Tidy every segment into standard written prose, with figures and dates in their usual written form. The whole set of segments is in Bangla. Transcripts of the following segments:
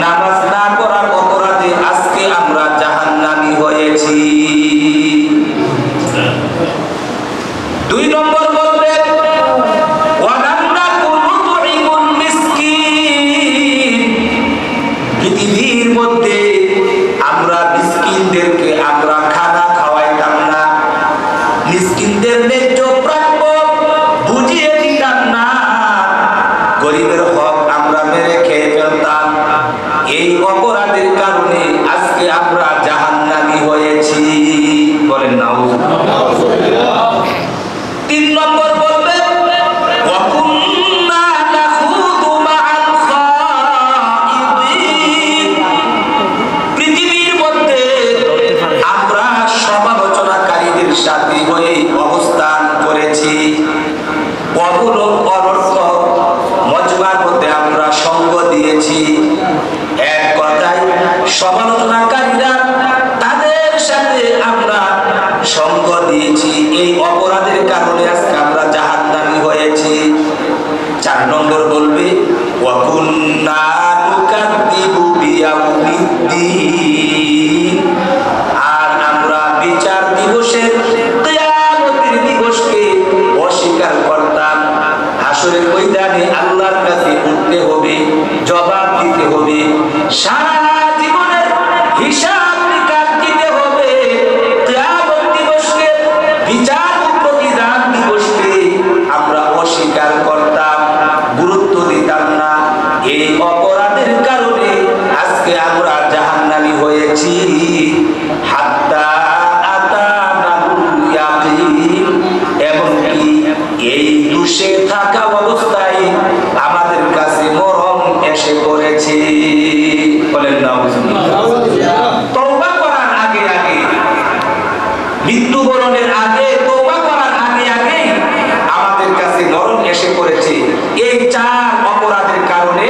নামাজ না পড়ার অপরাধে আজকে আমরা জাহান্নামী হয়েছি। 2 নম্বর বলবে ওয়ালামনা কুনু তুইমুল মিসকিন, পৃথিবীর মধ্যে আমরা মিসকিনদেরকে আমরা খানা খাওয়াইতাম না, মিসকিনদের ন্যায্য প্রাপ্য বুঝিয়ে দিতাম না, গরিবের হক আমরা মেরে খেয়ে ফেলতাম। এই অপরাধের কারণে আজকে আমরা জাহান্নামী হয়েছি। বলেন নাউজুবিল্লাহ। 3 নম্বর বলবে ওয়াকুন্না নাখুদু মাআল খাইদিন, পৃথিবীর মধ্যে আমরা সমালোচনাকারীদের সাথে হয়ে অবস্থান করেছি। অনর্থক মজমার মধ্যে আমরা সঙ্গ দিয়েছি। এক কথায় সমালোচনাকারীরা তাদের সাথে আমরা সঙ্গ দিয়েছি। এই অপরাধের কারণে আজকে আমরা জাহান্নামী হয়েছি। 4 নম্বর বলবে ওয়াকুন্না নুকাদ্দিবু বিয়াউমিদ্দিন, আর আমরা বিচার দিবসের কিয়ামতের দিবসকে অস্বীকার করতাম। হাসরের ময়দানে আল্লাহর কাছে উঠতে হবে, জবাব দিতে হবে, সারা জীবনের হিসাব নিকাশ দিতে হবে। কিয়ামত দিবসকে, বিচার ও প্রতিদান দিবসকে আমরা অস্বীকার করতাম, গুরুত্ব দিতাম না। এই অপরাধের কারণে আজকে আমরা জাহান্নামী হয়েছি। হাত্তা আতানাল ইয়াকিন, এমনকি এই দোষে থাকা অবস্থায় আমাদের কাছে মরণ এসে পড়েছে। বলেন নাউজুবিল্লাহ। তওবা করার আগে আগে, মৃত্যুবরণের আগে, তওবা করার আগে আগে আমাদের কাছে মরণ এসে পড়েছে। এই 4 অপরাধের কারণে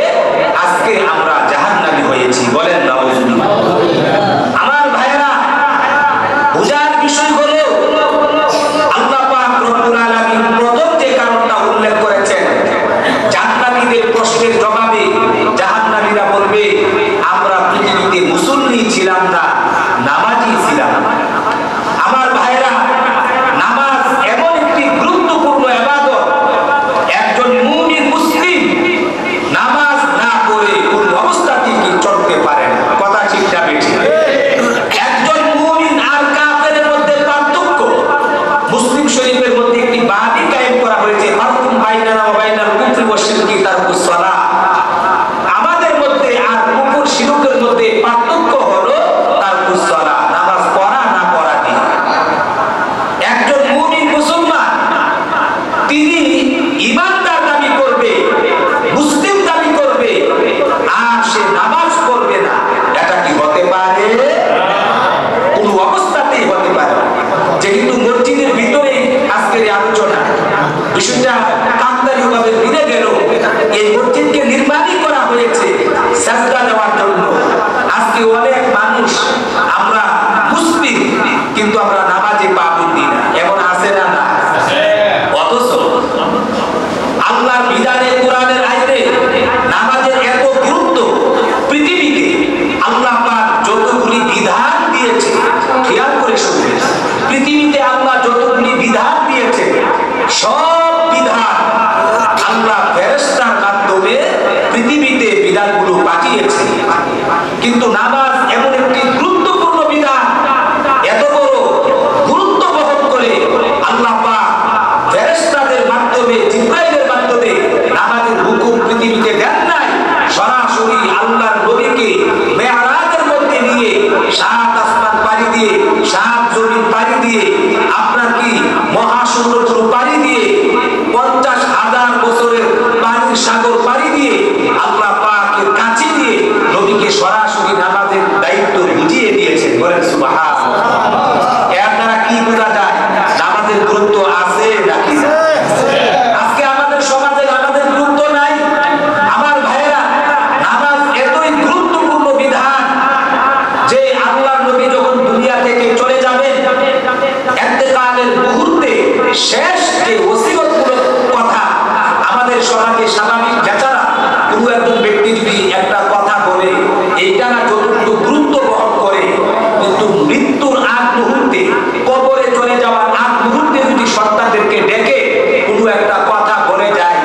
আজকে আমরা জাহান্নামী হয়েছি। বলেন নাউজুবিল্লাহ। আমার ভাইরা, বুঝার বিষয় হলো আল্লাহ পাক রব্বুল আলামিন প্রথম যে কারণটা উল্লেখ করেছেন, জান্নাতীদের প্রশ্নের জবাবে জাহান্নামীরা বলবে আমরা পৃথিবীতে মুসল্লি ছিলাম না, নামাজি ছিলাম না। আমার ভাইরা, নামাজ এমন একটি গুরুত্বপূর্ণ ইবাদত, একজন মুমিন মুসলিম নামাজ না পড়ে কোন অবস্থাতেই কি চলতে পারে না। কথা ঠিক না বেঠিক? একজন মুমিন আর কাফেরের মধ্যে পার্থক্য মুসলিম শরীফের মধ্যে একটি বাদী কায়েম করা হয়েছে, ফারকুম বাইনানা ওয়া বাইনাল কুফরি ওয়াশ শিরকি তারকুস সালাহ। আমাদের মধ্যে আর কুফর শিরকের মধ্যে পার্থক্য হলো তারকুস সালাহ, নামাজ পড়া না পড়াটি। একজন মুমিন মুসলমান তিনি ঈমানদার দাবি করবে, মুসলিম দাবি করবে, আর সে নামাজ পড়বে না, এটা কি হতে পারে? কোন অবস্থাতেই হতে পারে। যেহেতু মসজিদের ভিতরে আজকের এই আলোচনা, বিষয়টা কাকতালীয়ভাবে ফিরে গেল। এই মসজিদকে নির্মাণই করা হয়েছে সাজদা দেওয়ার জন্য। আজকে অনেক মানুষ আমরা মুসলিম, কিন্তু আমরা নামাজে পাবন্দি না। এমন আছে না? না। অথচ আল্লাহর বিধানে, কোরআনের আইনে নামাজের এত গুরুত্ব, এইটারা যতটুকু গুরুত্ব বহন করে, কিন্তু মৃত্যুর আগ মুহূর্তে, কবরে চলে যাওয়ার আগ মুহূর্তে যদি সন্তানদেরকে ডেকে কোনো একটা কথা বলে যায়,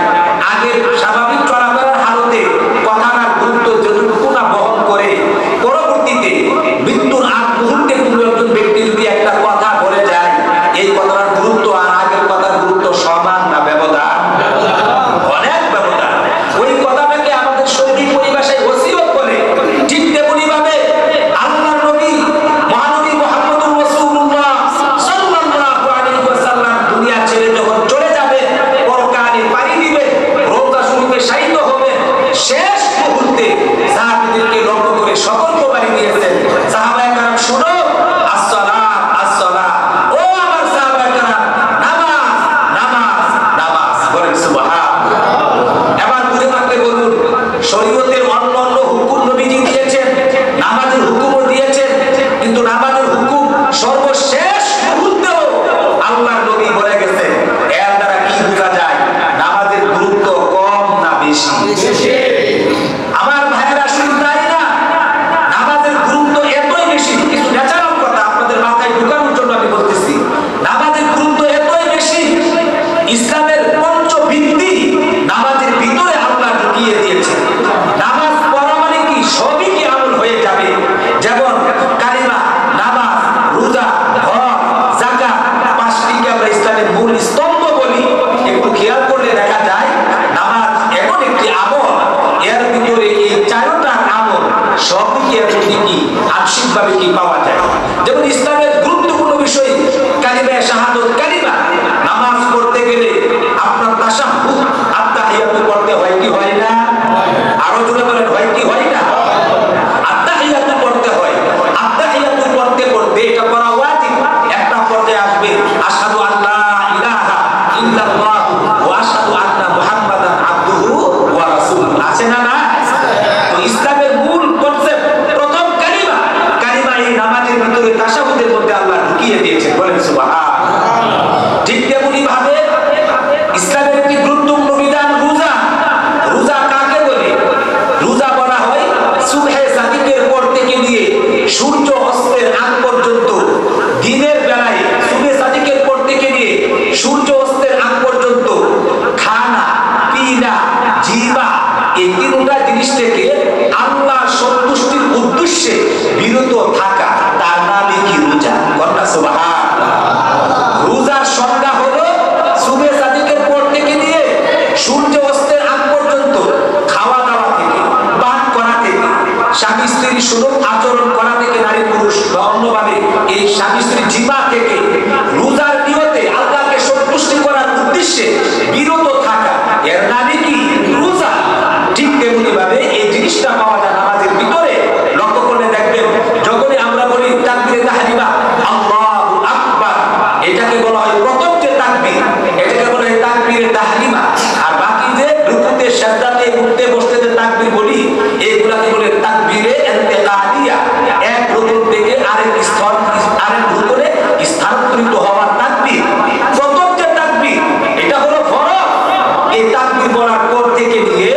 আগের স্বাভাবিক চলাফেরার হালতে কথাটার গুরুত্ব যতটুকু না বহন করে, পরবর্তীতে মৃত্যুর আগ মুহূর্তে কোনো একজন ব্যক্তি যদি একটা কথা বলে যায়, এই কথাটার গুরুত্ব আর আগের কথার গুরুত্ব সমান না ব্যবধান? অনেক ব্যবধান। ওই কথাটাকে আমাদের শৈলী পরিভাষায় ওসিয়ত বলে। ঠিক তেমনি ভাবে আল্লাহর নবী মহানবী মুহাম্মদুর রাসূলুল্লাহ সাল্লাল্লাহু আলাইহি ওয়াসাল্লাম দুনিয়া ছেড়ে যখন চলে যাবে, পরকালে পাড়ি দিবে, রওজা শরীফে শায়িত হবে, শেষ মুহূর্তে সাহাবীদেরকে লক্ষ্য করে সতর্কবাণী দিয়েছেন, সাহাবায়ে কেরাম শুনো, আসসালাত আসসালাত, ও আমার সাহাবায়ে কেরাম, নামাজ নামাজ নামাজ, বলেন সুবহানাল্লাহ। এবার বুঝে থাকলে বলুন, শরীয়তের অন্যান্য হুকুম নবীজি দিয়েছেন, নামাজের হুকুমও দিয়েছেন, কিন্তু নামাজের হুকুম সর্বশেষ মুহূর্তেও আল্লাহর নবী বলে গেছেন। এর দ্বারা কি বোঝা যায়? নামাজের গুরুত্ব কম না বেশি? আমার ভাইয়েরা, শুধু তাই না, নামাজের গুরুত্ব এতই বেশি, কিছু ন্যাচারাল কথা আপনাদের মাথায় ঢুকানোর জন্য আমি বলতেছি। নামাজের গুরুত্ব এতই বেশি, ইসলামের পঞ্চভিত্তি নামাজের ভিতরে আল্লাহ ঢুকিয়ে দিয়েছে। নামাজ পড়া মানে কি সবই কি আমল হয়ে যাবে, যেমন কালিমা, নামাজ, রোজা, হজ, যাকাত, পাঁচটিকে আমরা ইসলামের মূল স্তম্ভ বলি। একটু খেয়াল করলে দেখা যায় নামাজ এমন একটি আমল, এর ভিতরে এই চারটা আমল সবই কি এর মধ্যে কি আংশিকভাবে কি পাওয়া যায়। যেমন ইসলামের গুরুত্বপূর্ণ বিষয় কালিমায়ে শাহাদাত কালিমা। নামাজ পড়তে গেলে আপনার তাশাহুদ আত্তাহিয়াতু পড়তে হয় কি হয় না? আরো জোরে বলেন, হয় কি হয় না? আত্তাহিয়াতু পড়তে হয়। আত্তাহিয়াতু পড়তে পড়তে এটা পড়া ওয়াজিব। একটা পর্যায়ে আসবে আশহাদু আল্লা ইলাহা ইল্লাল্লাহ ওয়া আশহাদু আন্না মুহাম্মাদান আবদুহু ওয়া রাসূলুহু। আছে না? না? তো ইসলামের মূল কনসেপ্ট প্রথম কালিমা। কালিমা এই নামাজের ভিতরে তাশাহুদের মধ্যে আল্লাহ ঢুকিয়ে দিয়েছেন, বলেন সুবহানাল্লাহ। ঠিক তেমনি ভাবে ইসলামের একটি গুরুত্বপূর্ণ বিধান রোজা। রোজা কাকে বলে? রোজা বলা হয় সুবহে সাদিকের পর থেকে নিয়ে সূর্য অস্তের আগ পর্যন্ত, দিনের বেলায় সুবহে সাদিকের পর থেকে নিয়ে সূর্য অস্তের আগ পর্যন্ত খানা পিনা জিবা এই তিনটা জিনিস থেকে আল্লাহ সন্তুষ্টির উদ্দেশ্যে বিরত থাকা, তার নামই কি রোজা। কথা সুবহানাল্লাহ। রোজার সংজ্ঞা হলো সুবহে সাদিকের পর থেকে নিয়ে সূর্য অস্তের আগ পর্যন্ত খাওয়া দাওয়া থেকে, পান করা থেকে, স্বামী স্ত্রীর সুলভ আচরণ করা থেকে, নারী পুরুষ বা অন্যভাবে এই স্বামী স্ত্রীর জিমা থেকে রোজার নিয়তে আল্লাহকে সন্তুষ্টি করার উদ্দেশ্যে বিরত থাকা, এর নামই কি রোজা। ঠিক তেমনি ভাবে এই জিনিসটা পাওয়া যায় নামাজের ভিতরে। লক্ষ্য করলে দেখবেন, যখনই আমরা বলি তাকবীরে তাহরিমা, আল্লাহু আকবার, এটাকে বলা হয় প্রথম যে তাকবীর, এটাকে বলা হয় তাকবীরে তাহরিমা। আর বাকি যে রুকুতে, সিজদাতে, উঠতে বসতে যে তাকবীর বলি, এগুলাকে বলে তাকবীরে ইন্তেকালিয়া। এক রুকুন থেকে আরেক রুকুনে স্থানান্তরিত হওয়ার তাকবীর। প্রথম যে তাকবীর, এটা হলো ফরজ। এই তাকবীর বলার পর থেকে নিয়ে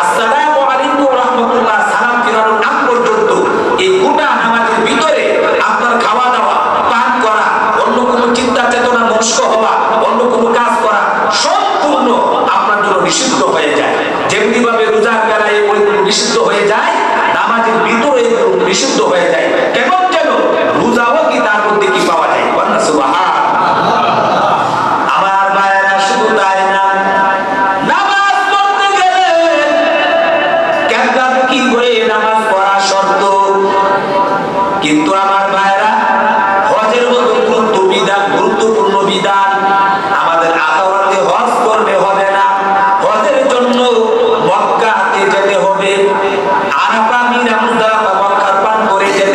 আসসালামু আলাইকুম ওয়া রাহমাতুল্লাহ সালাম ফিরানোর আগ পর্যন্ত এই গোটা নামাজের ভিতরে আপনার খাওয়া দাওয়া, পান করা, অন্য কোনো চিন্তা চেতনা নষ্ট হওয়া, অন্য কোনো কাজ করা সম্পূর্ণ আপনার জন্য নিষিদ্ধ হয়ে যায়। যেমনি ভাবে রোজার বেলায় ওইগুলো নিষিদ্ধ হয়ে যায়, নামাজের ভিতরে নিষিদ্ধ হয়ে যায়। কেমন যেন রোজাও কি তার মধ্যে কি পাওয়া যায়। বলেন সুবহানাল্লাহ। আমার ভাইয়েরা, শুধু তাই না, নামাজ পড়তে গেলে কেবলামুখী হয়ে নামাজ পড়া শর্ত। কিন্তু আমার ভাইয়েরা, হজের মতো গুরুত্বপূর্ণ বিধান আমাদের আখাউরাতে হজ করলে হবে না। হজের জন্য মক্কাতে যেতে হবে, আরাফা, মিনা, মুজদালিফা, মক্কার পার করে যেতে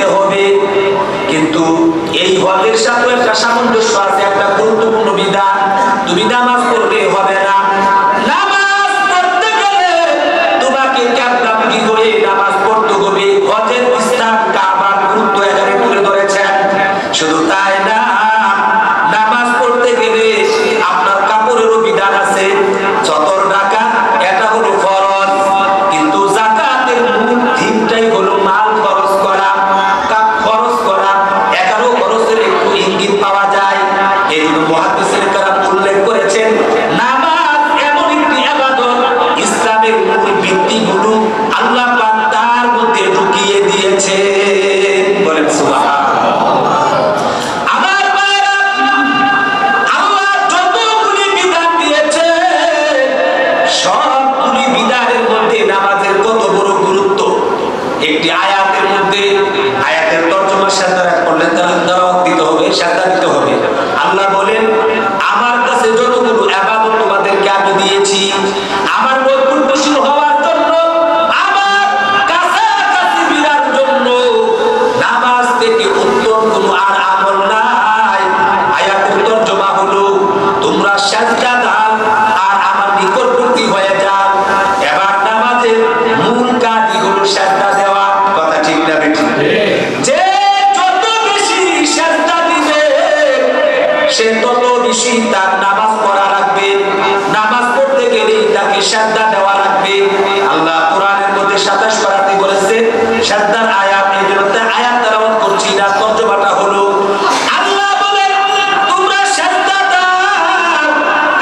একটি আয়াতের মধ্যে আয়াতের তরজমা সাজদা করলে দাওয়াত দিতে হবে, সাজদা দিতে হবে। আল্লাহ বলেন আমার কাছে যতগুলো ইবাদত তোমাদেরকে আমি দিয়েছি আমার নৈকট্যশীল হওয়ার জন্য, আমার কাছাকাছি বিরার জন্য নামাজ থেকে উত্তম কোনো আর আমল নাই। আয়াতের তরজমা হলো তোমরা সাজদা দাও আর আমার নিকটবর্তী হয়ে যাও। এবার নামাজের মূল কাজই হলো সাজদা দেওয়া। কথা ঠিক না বেঠিক? যে যত বেশি সাজদা দিবে সে তত বেশি তার নামাজ পড়া লাগবে, নামাজ পড়তে গেলে তাকে সাজদা দেওয়া লাগবে। আল্লাহ কোরআনের মধ্যে 27 পারাতে বলেছে সাজদার আয়াত, এই জন্য আয়াত তেলাওয়াত করছি না, তরজমাটা হলো আল্লাহ বলেন তোমরা সাজদা দাও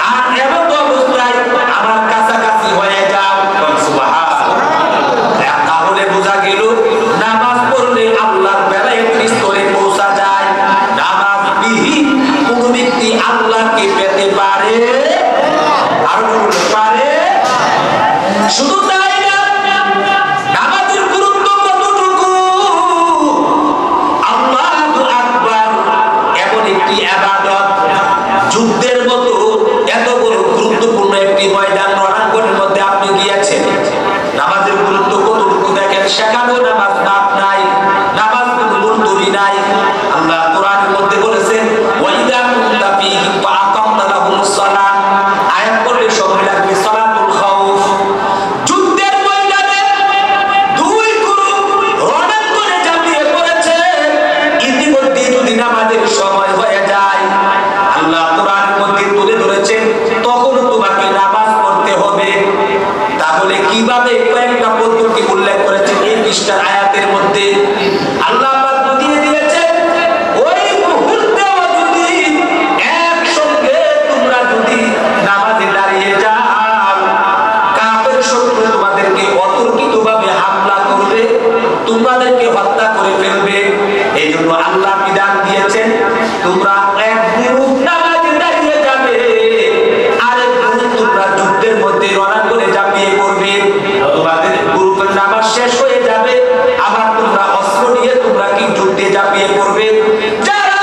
আর এমন অবস্থায় আমার কাছাকাছি হয়ে যাও। সুবহানাল্লাহ। তাহলে বোঝা গেল নামাজ পড়লে আল্লাহর বেলায় স্তরে পৌঁছা যায়। নামাজ বিহীন কোন ব্যক্তি আল্লাহকে পেতে পারে আর বলতে পারে? শুধু তাই না, নামাজের গুরুত্ব কতটুকু! আল্লাহু আকবার এমন একটি ইবাদত, যুদ্ধের মতো এত বড় গুরুত্বপূর্ণ একটি ময়দান রণাঙ্গনের মধ্যে আপনি গিয়েছেন। নামাজের গুরুত্ব কতটুকু দেখেন। সেখানেও নামাজ বাদ নাই, নামাজ কোনো মুলতবি নাই। আল্লাহ কোরআনের মধ্যে বলেছেন ওয়াইদা কুনতা ফীহিম ফাআকামতা লাহুমুস সালাত, আয়াত পড়লে সবাই লাগবে সালাতুল খাউফ। যুদ্ধের ময়দানে দুই গ্রুপ রণাঙ্গনে ঝাঁপিয়ে পড়েছে, ইতিমধ্যে যদি নামাজের সময় হয়ে যায় আল্লাহ কোরআনের মধ্যে তুলে ধরেছেন তখন তোমাকে নামাজ পড়তে হবে। তাহলে কিভাবে কয়েকটা পদ্ধতি উল্লেখ করেছেন এই পৃষ্ঠার আয়াতের মধ্যে। আল্লাহ পাক বুঝিয়ে দিয়েছেন ওই মুহূর্তেও যদি একসঙ্গে তোমরা যদি নামাজে দাঁড়িয়ে যাও, কাফের শত্রু তোমাদেরকে অতর্কিতভাবে হামলা করবে, তোমাদেরকে হত্যা করে ফেলবে। এই জন্য আল্লাহ বিধান দিয়েছেন তোমরা এক গ্রুপ নামাজে দাঁড়িয়ে যাবে, আরেক গ্রুপ তোমরা যুদ্ধের মধ্যে রণাঙ্গনে ঝাঁপিয়ে পড়বে। তোমাদের গ্রুপের নামাজ শেষ হয়ে যাবে, আবার তোমরা অস্ত্র নিয়ে তোমরা কি যুদ্ধে ঝাঁপিয়ে পড়বে। যারা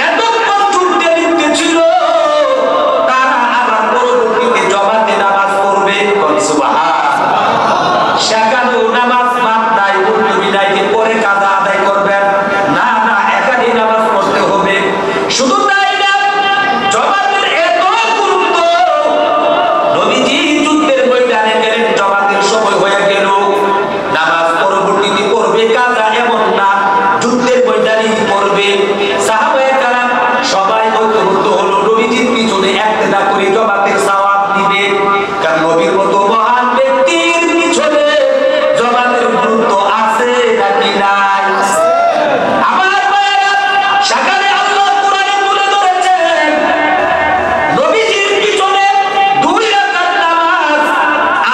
এতক্ষণ যুদ্ধে লিপ্ত ছিল তারা আবার পরবর্তীতে জমাতে নামাজ পড়বে। সুবহানাল্লাহ। সেখানেও নামাজ মাপ নাই, মুলতবি নাই যে পরে কাজা আদায় করবেন, না না, এখানেই নামাজ পড়তে হবে। শুধু তাই না, জমাতের এত গুরুত্ব, নবীজি যুদ্ধের ময়দানে গেলেন, জমাতের সময় হয়ে গেল, নামাজ পরবর্তীতে পড়বে কাজা এমন না, যুদ্ধের ময়দানেই পড়বে। সাহাবায়ে কেরাম সবাই ঐক্যবদ্ধ হলো, নবীজির পিছনে ইক্তেদা করে জমাতের সওয়াব দিবে। কারণ নবীর মতো মহান ব্যক্তির পিছনে জমাতের গুরুত্ব আছে নাকি নাই? আমার ভাইরা, সেখানে আল্লাহ কোরআনে তুলে ধরেছেন নবীজির পিছনে 2 রাকাত নামাজ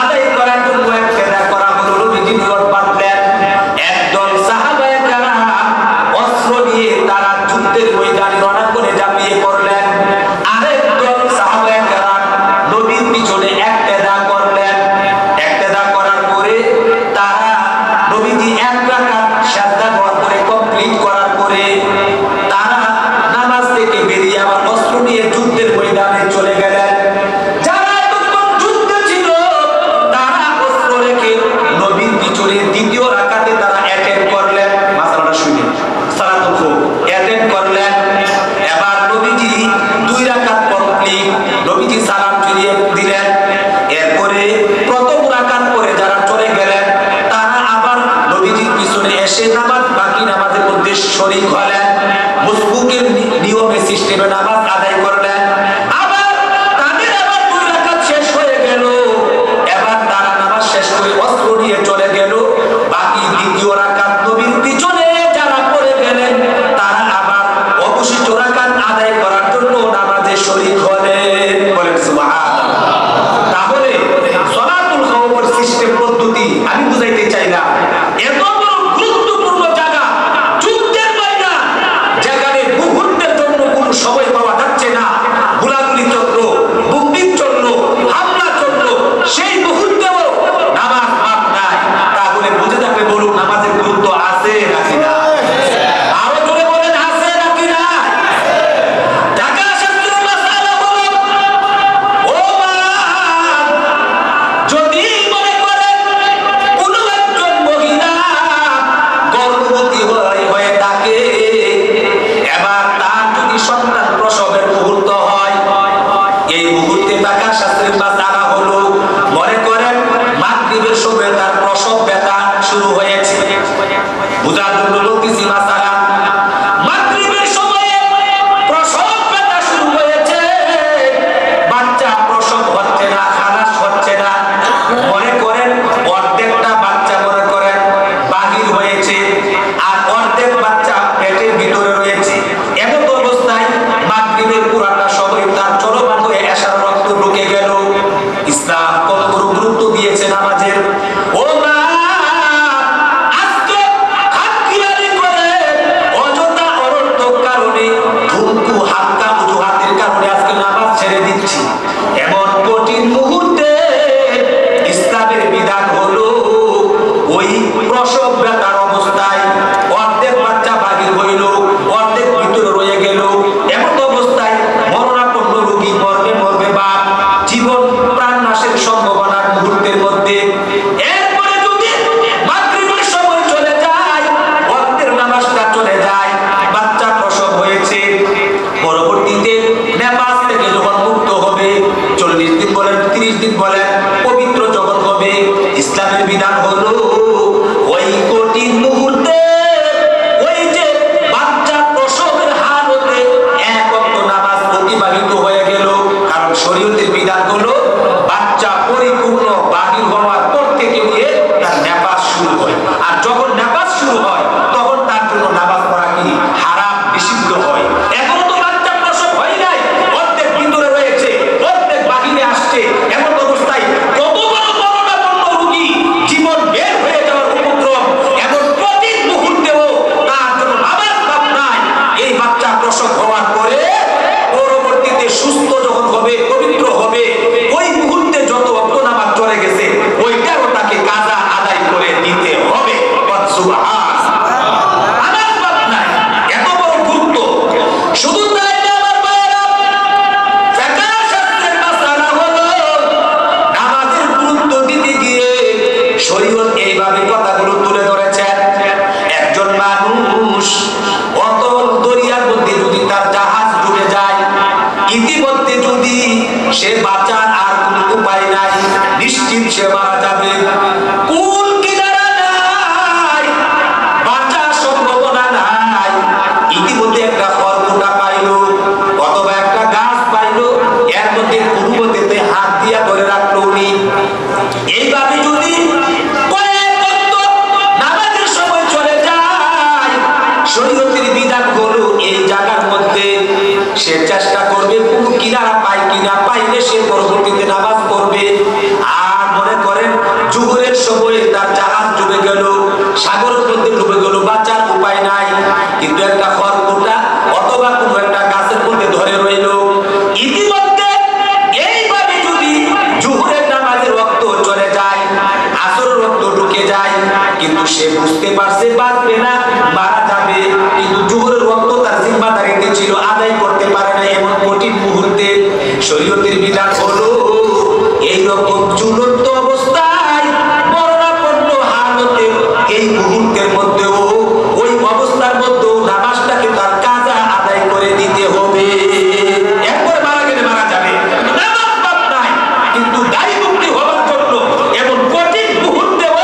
আদায় করার জন্য ইক্তেদা করা হলো। নবীজি নিয়ত বাঁধলেন, একদল সাহাবায়ে কেরাম অস্ত্র নিয়ে তারা যুদ্ধের ময়দানে রণাঙ্গনে ঝাঁপিয়ে পড়লেন, আরেক দল সাহাবায়ে কেরাম নবীর পিছনে ইক্তেদা করলেন। ইক্তেদা করার পরে তারা নবীজি 1 রাকাত সাজদা করে কমপ্লিট করার পরে তারা নামাজ থেকে বেরিয়ে আবার অস্ত্র নিয়ে যুদ্ধের ময়দানে চলে গেলেন। যারা এতক্ষণ যুদ্ধে ছিল তারা অস্ত্র রেখে নবীর পিছনে 2য় রাকাতে তারা অ্যাটেন্ড করলেন। মাসালাটা শুনে সালাতুল খাউফ অ্যাটেন্ড করলেন। এবার নবীজি 2 রাকাত কমপ্লিট, নবীজি সালাম ফিরিয়ে দিলেন। এরপরে প্রথম রাকাত পরে যারা চলে গেলেন তারা আবার নবীজির পিছনে এসে নামাজ বাকি নামাজের মধ্যে শরীক হলেন, মুসবুকের নিয়মে সিস্টেমে নামাজ আদায় করলেন। আবার তাদের আবার 2 রাকাত শেষ হয়ে গেল, এবার তারা নামাজ শেষ করে অস্ত্র নিয়ে চলে গেল। বাকি 2য় রাকাত নবীর পিছনে যারা পড়ে গেলেন তারা আবার অবশিষ্ট রাকাত আদায় করার জন্য নামাজে শরীক হলেন। বলেন সুবহানাল্লাহ। তাহলে সালাতুল খাউফের সিস্টেম পদ্ধতি আমি বুঝাইতে চাই না, এত বড় গুরুত্বপূর্ণ জায়গা, যুদ্ধের ময়দান, যেখানে মুহূর্তের জন্য কোনো সময় পাওয়া বুঝার জন্য বলতেছি মাসালা। মাগরিবের সময়ে প্রসব ব্যথা শুরু হয়েছে, বাচ্চা প্রসব হচ্ছে না, খালাস হচ্ছে না। মনে করেন অর্ধেকটা বাচ্চা মনে করেন বাহির হয়েছে, আর অর্ধেক বাচ্চা পেটের ভিতরে রয়েছে। এমন অবস্থায় মাগরিবের পুরাটা সময় তার চলমান হয়ে এশার রক্ত ঢুকে গেল। ইসলাম কত বড় গুরুত্ব দিয়েছে নামাজের। ও মা, আজকে হাতকিয়ারি করে অযথা অনর্থক কারণে ধুমকু হালকা অজুহাতের কারণে আজকে নামাজ ছেড়ে দিচ্ছি। এমন কঠিন মুহূর্তে ইসলামের বিধান হলো ওই প্রসব ব্যথার অবস্থায় অর্ধেক বাচ্চা বাহির হইল, অর্ধেক ভিতরে রয়ে গেল। এমন অবস্থায় মরণাপন্ন রোগী মরবে মরবে বাপ, জীবন প্রাণ নাশের সম্ভাবনার মুহূর্তের মধ্যে। এরপরে যদি মাগরিবের সময় চলে যায়, ওয়াক্তের নামাজটা চলে যায়, বাচ্চা প্রসব হয়েছে, পরবর্তীতে নেপাস থেকে যখন মুক্ত হবে, 40 দিন বলেন 30 দিন বলেন, পবিত্র যখন হবে, ইসলামের বিধান হলো ওই কঠিন মুহূর্তে ওই যে বাচ্চা প্রসবের হালতে এক ওয়াক্ত নামাজ অতিবাহিত হয়ে গেল। কারণ শরীয়তের বিধান হলো বাচ্চা পরিপূর্ণ বাহির হওয়ার পর থেকে নিয়ে তার নেপাস শুরু হয়। আর যখন নেপাস শুরু হয় তখন তার জন্য নামাজ পড়া কি হারাম, নিষিদ্ধ হয়। এখনো তো বাচ্চা প্রসব হয় নাই, অর্ধেক ভিতরে রয়েছে, অর্ধেক বাহিরে আসছে। এমন অবস্থায় কত বড় মরণাপন্ন রোগী জীবন বের হয়ে যাওয়ার উপক্রম, এমন কঠিন মুহূর্তেও তার জন্য নামাজ বাদ নাই। এই বাচ্চা প্রসব হওয়ার পরে পরবর্তীতে সুস্থ যখন হবে, পবিত্র হবে, ওই মুহূর্তে যত ওয়াক্ত নামাজ চলে গেছে ওইটাও তাকে কাজা আদায় করে দিতে হবে। সুবহানাল্লাহ, নামাজ বাদ নাই, এত বড় গুরুত্ব। শুধু তাই না আমার ভাইয়েরা, ফিকহ শাস্ত্রের মাসালা হলো নামাজের গুরুত্ব দিতে গিয়ে শরীয়ত এইভাবে কথাগুলো তুলে ধরেছেন। একজন মানুষ অতল দরিয়ার মধ্যে যদি তার জাহাজ ডুবে যায়, ইতিমধ্যে যদি সে বাঁচার আর কোনো উপায় নাই, নিশ্চিত সে মারা যাবে, কুল কিনারা নাই, বাঁচার সম্ভাবনা নাই, ইতিমধ্যে একটা খড়কুটা পাইলো অথবা একটা গাছ পাইলো, এর মধ্যে কোনো মতেতে হাত দিয়া ধরে রাখলো উনি। এইভাবে যদি কয়েক ওয়াক্ত নামাজের সময় চলে যায়, শরীয়তের বিধান হলো এই জায়গার মধ্যে সে চেষ্টা করবে কোন কিনারা পায় কিনা, পাইলে সে পরবর্তীতে নামাজ পড়বে। আর মনে করেন জোহরের সময় তার জাহাজ ডুবে গেল, সাগরের মধ্যে ডুবে গেল, বাঁচার উপায় নাই, কিন্তু একটা খড়কুটা অথবা কোনো একটা গাছের মধ্যে ধরে রইল। ইতিমধ্যে এইভাবে যদি জোহরের নামাজের ওয়াক্ত চলে যায়, আসরের ওয়াক্ত ঢুকে যায়, কিন্তু সে বুঝতে পারছে বাঁচবে না, মারা যাবে, কিন্তু জোহরের ওয়াক্ত তার জিম্মাদারিতে ছিল, আদায় করতে পারে না। এমন কঠিন মুহূর্তে শরীয়তের বিধান হলো এইরকম চূড়ান্ত অবস্থায় মরণাপন্ন হালতে এই মুহূর্তের মধ্যেও ওই অবস্থার মধ্যেও নামাজটাকে তার কাজা আদায় করে দিতে হবে। একবার মারা গেলে মারা যাবে, নামাজ বাদ নাই, কিন্তু দায়ী মুক্তি হওয়ার জন্য এমন কঠিন মুহূর্তেও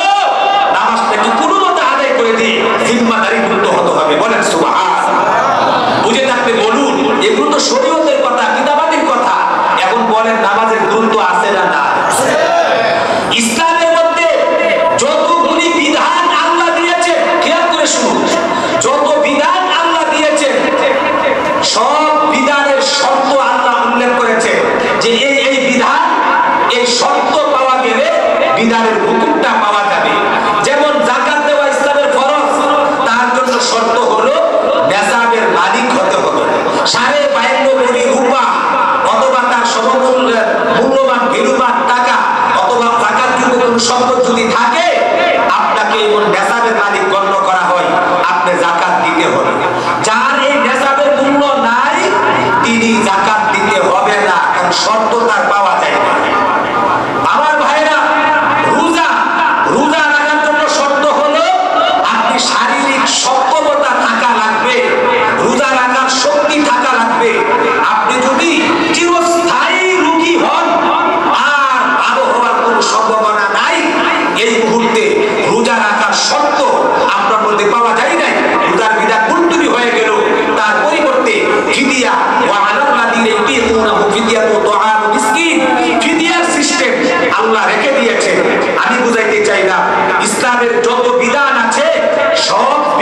নামাজটাকে কোনো মতে আদায় করে দিয়ে জিম্মাদারি মুক্ত হতে হবে। বলেন সুবহানাল্লাহ। বুঝে থাকলে বলুন, এগুলো তো শরীয়তের কথা, কিতাবাতির কথা। এখন বলেন নামাজের গুরুত্ব আছে না না? ইসলামের মধ্যে যতগুলি বিধান আল্লাহ দিয়েছেন, খেয়াল করে শুনুন, যত বিধান আল্লাহ দিয়েছেন সব বিধানের শর্ত আল্লাহ উল্লেখ করেছেন যে এই বিধান, এই শর্ত পাওয়া গেলে বিধানের হুকুমটা পাওয়া যাবে। যেমন যাকাত দেওয়া ইসলামের ফরজ, তার জন্য শর্ত হলো নেসাবের মালিক হতে হবে, 52.5 ভরি রূপা অথবা তার সমমূল্যবান ভ্যালুবান টাকা অথবা যাকাতযোগ্য কোনো সম্পদ যদি থাকে, আপনাকে এমন নেসাবের মালিক গণ্য করা হয়, আপনি যাকাত দিতে হবে। যার এই নেসাবের মূল্য নাই, তিনি যাকাত দিতে হবে না, কারণ শর্ত তার পাওয়া যায় না। আমার ভাইরা, রোজা রাখার জন্য শর্ত হলো আপনি শারীরিক সক্ষমতা থাকা লাগবে, রোজা রাখার শক্তি থাকা লাগবে। আপনি যদি চিরস্থায়ী রোগী হন আর ভালো হওয়ার কোনো সম্ভাবনা নাই, এই মুহূর্তে রোজা রাখার শর্ত আপনার মধ্যে পাওয়া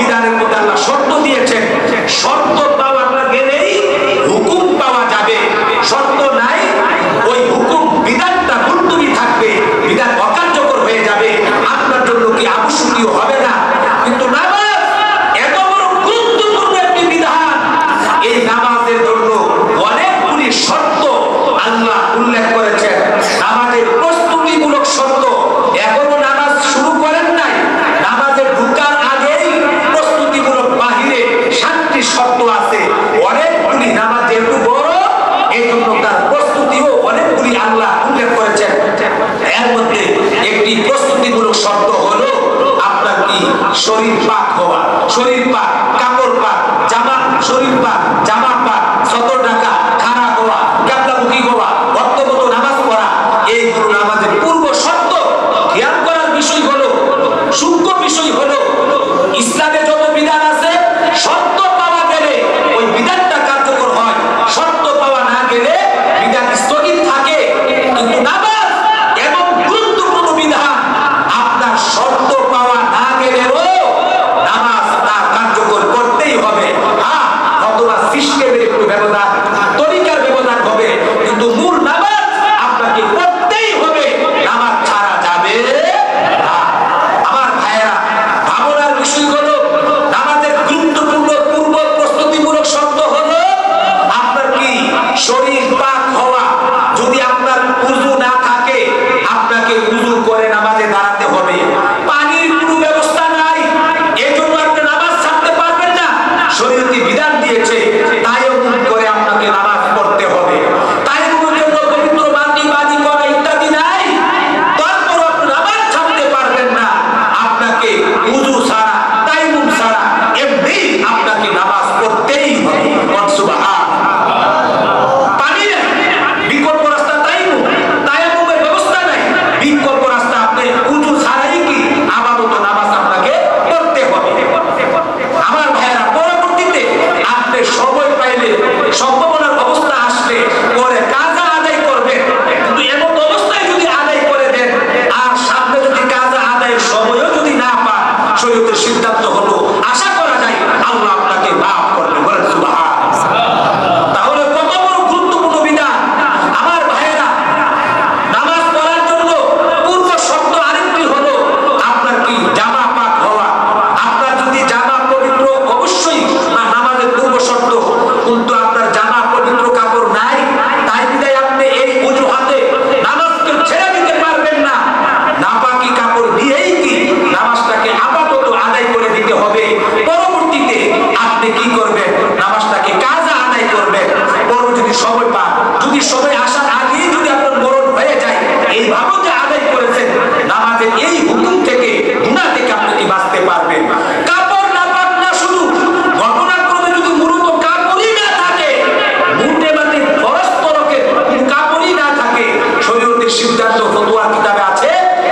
বিধানের মধ্যে আল্লাহ শর্ত দিয়েছেন, শর্ত পাওয়া গেলেই হুকুম পাওয়া যাবে, শর্ত নাই ওই হুকুম বিধানটা মুলতবি থাকবে, বিধান অকার্যকর হয়ে যাবে, আপনার জন্য কি আবশ্যকীয় হবে না। কিন্তু নামাজ এত বড় গুরুত্বপূর্ণ একটি বিধান, এই নামাজের জন্য অনেকগুলি শর্ত আল্লাহ উল্লেখ করেছেন। নামাজের প্রস্তুতিমূলক শর্ত, এখনো নামাজ শুরু করেন নাই, নামাজে ঢুকার আগেই প্রস্তুতিমূলক বাহিরে 7টি শর্ত আছে। অনেকগুলি নামাজ যেহেতু বড়, এই জন্য তার প্রস্তুতিও অনেকগুলি আল্লাহ উল্লেখ করেছেন। এর মধ্যে একটি প্রস্তুতিমূলক শর্ত হলো আপনার কি শরীর পাক হওয়া, শরীর পাক, কাপড় পাক, জামা, শরীর পাক, জামা পাক, সতর ঢাকা, খাড়া হওয়া, ক্যাবলামুখী হওয়া, অর্থগত নামাজ পড়া, এইগুলো নামাজের পূর্ব শর্ত। ধ্যান করার বিষয় হলো, সূক্ষ্ম বিষয় হলো, ইসলামে যত বিধান আছে শর্ত পাওয়া গেলে ওই বিধানটা কার্যকর হয়, শর্ত পাওয়া না গেলে বিধান স্থগিত থাকে। কিন্তু নামাজ এমন গুরুত্বপূর্ণ বিধান, আপনার শর্ত পাওয়া না গেলেও নামাজ তা কার্যকর করতেই হবে। হ্যাঁ, অথবা সিস্টেমের একটু ব্যবধান, তরিকার ব্যবধান হবে, কিন্তু মূল নামাজ আপনাকে পড়তেই হবে, নামাজ ছাড়া যাবে না। আমার ভাইয়েরা, ভাবনার বিষয় হলো নামাজের গুরুত্বপূর্ণ পূর্ব প্রস্তুতিমূলক শর্ত হলো আপনার কি শরীর পাক হওয়া। যদি আপনার উযু না থাকে, আপনাকে উযু করে নামাজে দাঁড়াতে হবে। পানির কোনো ব্যবস্থা নাই, এজন্য আপনি নামাজ ছাড়তে পারবেন না। শরীয়তে বিধান দিয়েছে তায়াম্মুম করে আপনাকে নামাজ পড়তে হবে। তায়াম্মুমের জন্য পবিত্র মাটি বাজি করা ইত্যাদি নাই, তারপর আপনি নামাজ ছাড়তে পারবেন না। আপনাকে উযু ছাড়া, তায়াম্মুম ছাড়া এমনি আপনাকে নামাজ পড়তেই হবে। সুবহানাল্লাহ। পানি নেই, বিকল্প রাস্তা তায়াম্মুম, তায়াম্মুমের ব্যবস্থা নাই, বিকল্প রাস্তা আপনি উযু ছাড়াই কি আপাতত নামাজ আপনাকে পড়তে হবে। আমার ভাইয়েরা, পরবর্তীতে আপনি সময় পাইলে, সম্ভাবনার অবস্থা আসলে পরে কাজা আদায় করবেন। কিন্তু এমন অবস্থায় যদি আদায় করে দেন আর সামনে যদি কাজা আদায়ের সময়ও যদি না পান, শরীয়তের সিদ্ধান্ত হলো আশা করা যায় আল্লাহ আপনাকে মাফ করবে। বলেন সুবহানাল্লাহ। তাহলে কত বড় গুরুত্বপূর্ণ বিধান। আমার ভাইয়েরা, নামাজ পড়ার জন্য পূর্ব শর্ত আরেকটি হলো আপনার কি জামা পাক হওয়া। আপনার যদি জামা পবিত্র, অবশ্যই নামাজের পূর্ব শর্ত, কিন্তু আপনার জামা পবিত্র কাপড় নাই, তাই বিধায় আপনি এই অজুহাতে নামাজকে ছেড়ে দিতে পারবেন না। নাপাকি কাপড় দিয়েই কি নামাজটাকে আপাতত আদায় করে দিতে হবে। পরবর্তীতে আপনি কি করবেন, নামাজটাকে কাজা আদায় করবেন। পরে যদি সময় পান, যদি সময় আসার আগেই যদি আপনার মরণ হয়ে যায়, এইভাবে যে আদায় করেছেন, নামাজের এই হুকুম থেকে, গুনাহ থেকে আপনি কি বাঁচতে পারবেন। কাপড় নাপাক না, শুধু ঘটনাক্রমে যদি মূলত কাপড়ই না থাকে, মুটে মাটি ফরজ তরকের কাপড়ই না থাকে, শরীয়তের সিদ্ধান্ত ফতোয়া কিতাবে আছে